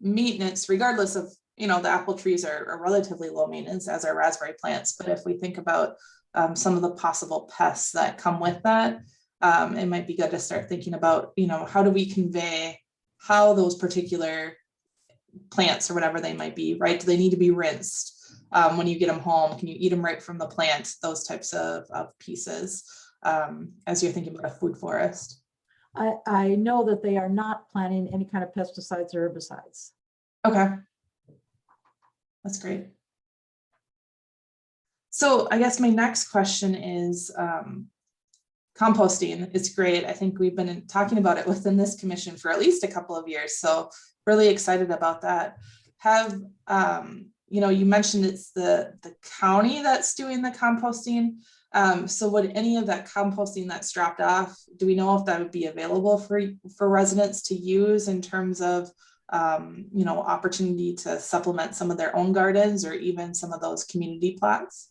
maintenance, regardless of, the apple trees are relatively low maintenance, as are raspberry plants. But if we think about some of the possible pests that come with that, it might be good to start thinking about, how do we convey how those particular plants or whatever they might be, right? Do they need to be rinsed when you get them home? Can you eat them right from the plant? Those types of pieces as you're thinking about a food forest. I know that they are not planning any kind of pesticides or herbicides. Okay. That's great. So I guess my next question is composting. It's great. I think we've been talking about it within this commission for at least a couple of years. So really excited about that. have, you mentioned it's the county that's doing the composting. So would any of that composting that's dropped off, do we know if that would be available for residents to use in terms of, opportunity to supplement some of their own gardens or even some of those community plots?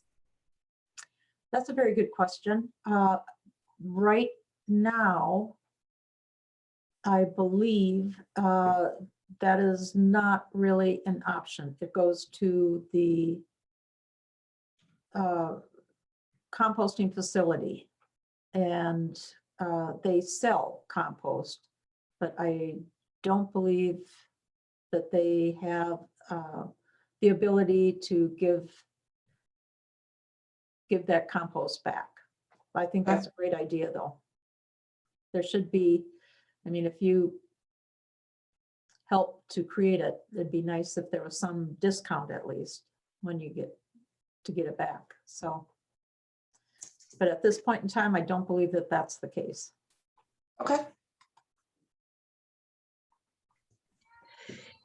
That's a very good question. Right now, I believe that is not really an option. It goes to the composting facility, and they sell compost, but I don't believe that they have the ability to give that compost back. I think that's a great idea, though. There should be, I mean, if you help to create it, it'd be nice if there was some discount at least when you get it back. So, but at this point in time, I don't believe that that's the case. Okay.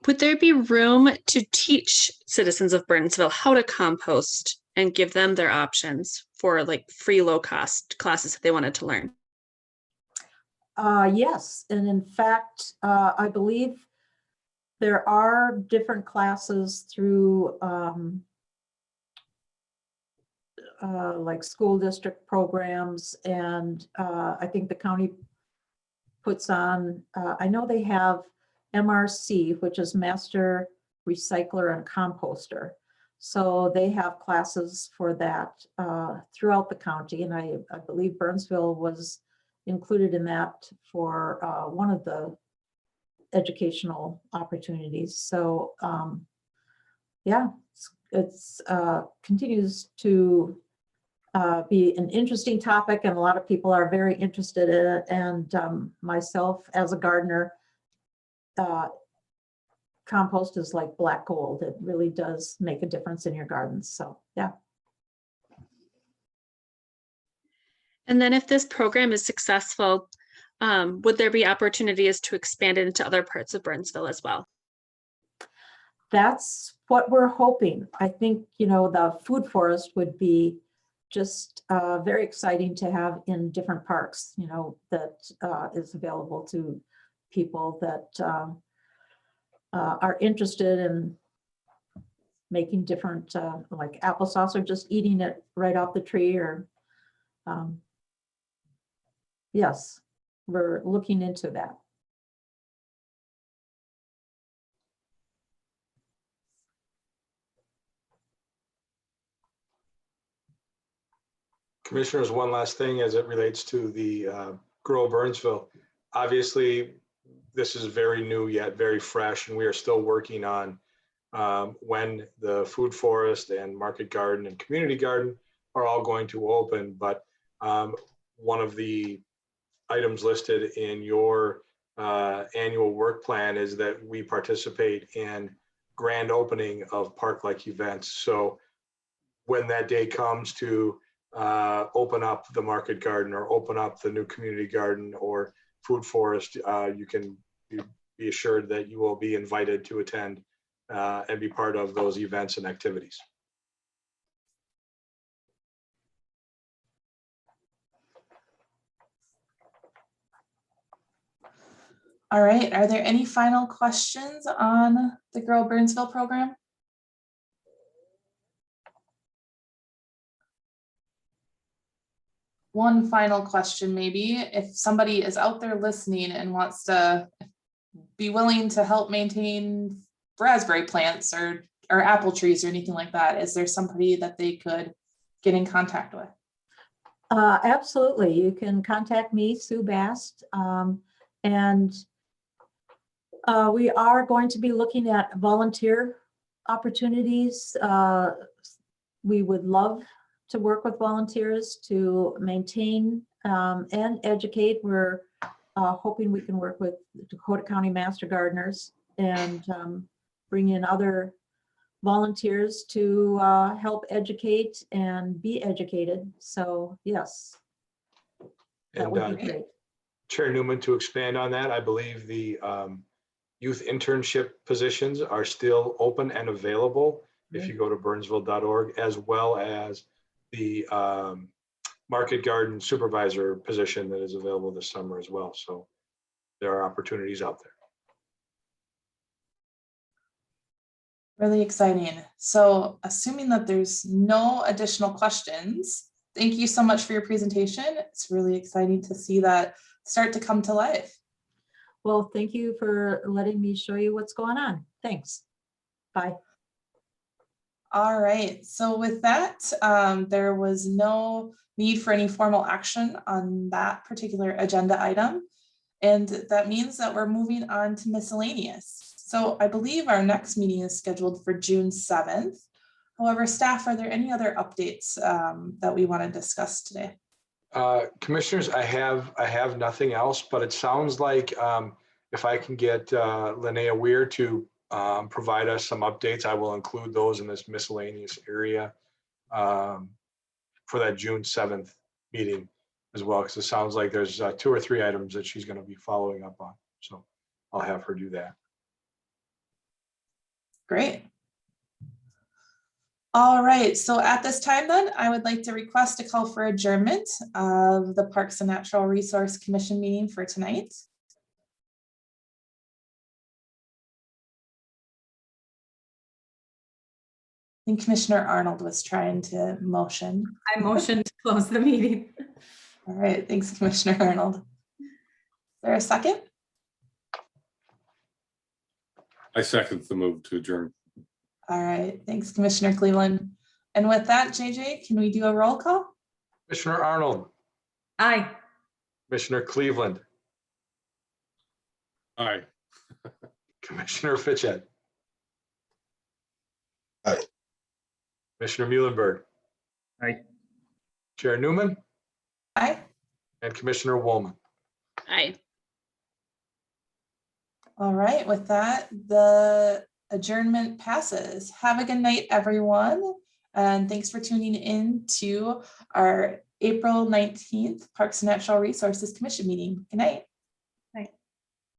Would there be room to teach citizens of Burnsville how to compost and give them their options for like free low cost classes that they wanted to learn? Yes, and in fact, I believe there are different classes through like school district programs, and I think the county puts on, I know they have MRC, which is Master Recycler and Composter. So they have classes for that throughout the county, and I believe Burnsville was included in that for one of the educational opportunities. So yeah, it's continues to be an interesting topic, and a lot of people are very interested in it. And myself as a gardener, compost is like black gold. It really does make a difference in your gardens. So yeah. And then if this program is successful, would there be opportunities to expand it into other parts of Burnsville as well? That's what we're hoping. I think, the food forest would be just very exciting to have in different parks, that is available to people that are interested in making different, like applesauce, or just eating it right off the tree, or yes, we're looking into that. Commissioners, one last thing as it relates to the Grow Burnsville. Obviously, this is very new yet very fresh, and we are still working on when the food forest and market garden and community garden are all going to open. But one of the items listed in your annual work plan is that we participate in grand opening of park-like events. So when that day comes to open up the market garden or open up the new community garden or food forest, you can be assured that you will be invited to attend and be part of those events and activities. All right, are there any final questions on the Grow Burnsville program? One final question, maybe, if somebody is out there listening and wants to be willing to help maintain raspberry plants or apple trees or anything like that, is there somebody that they could get in contact with? Absolutely. You can contact me, Sue Bast, and we are going to be looking at volunteer opportunities. We would love to work with volunteers to maintain and educate. We're hoping we can work with Dakota County Master Gardeners and bring in other volunteers to help educate and be educated. So yes, that would be great. Chair Newman, to expand on that, I believe the youth internship positions are still open and available if you go to burnsville.org, as well as the market garden supervisor position that is available this summer as well. So there are opportunities out there. Really exciting. So assuming that there's no additional questions, thank you so much for your presentation. It's really exciting to see that start to come to life. Well, thank you for letting me show you what's going on. Thanks. Bye. All right, so with that, there was no need for any formal action on that particular agenda item. And that means that we're moving on to miscellaneous. So I believe our next meeting is scheduled for June 7th. However, staff, are there any other updates that we want to discuss today? Commissioners, I have nothing else, but it sounds like if I can get Linnea Weir to provide us some updates, I will include those in this miscellaneous area for that June 7th meeting as well, because it sounds like there's 2 or 3 items that she's going to be following up on. So I'll have her do that. Great. All right, so at this time then, I would like to request a call for adjournment of the Parks and Natural Resource Commission meeting for tonight. I think Commissioner Arnold was trying to motion. I motion to close the meeting. All right, thanks, Commissioner Arnold. Is there a second? I second the move to adjourn. All right, thanks, Commissioner Cleveland. And with that, JJ, can we do a roll call? Commissioner Arnold, Aye. Commissioner Cleveland, Aye. Commissioner Fitchett. Aye. Commissioner Muhlenberg. Aye. Chair Newman Aye. and Commissioner Woolman. Aye. All right, with that, the adjournment passes. Have a good night, everyone. And thanks for tuning in to our April 19th Parks and Natural Resources Commission meeting. Good night.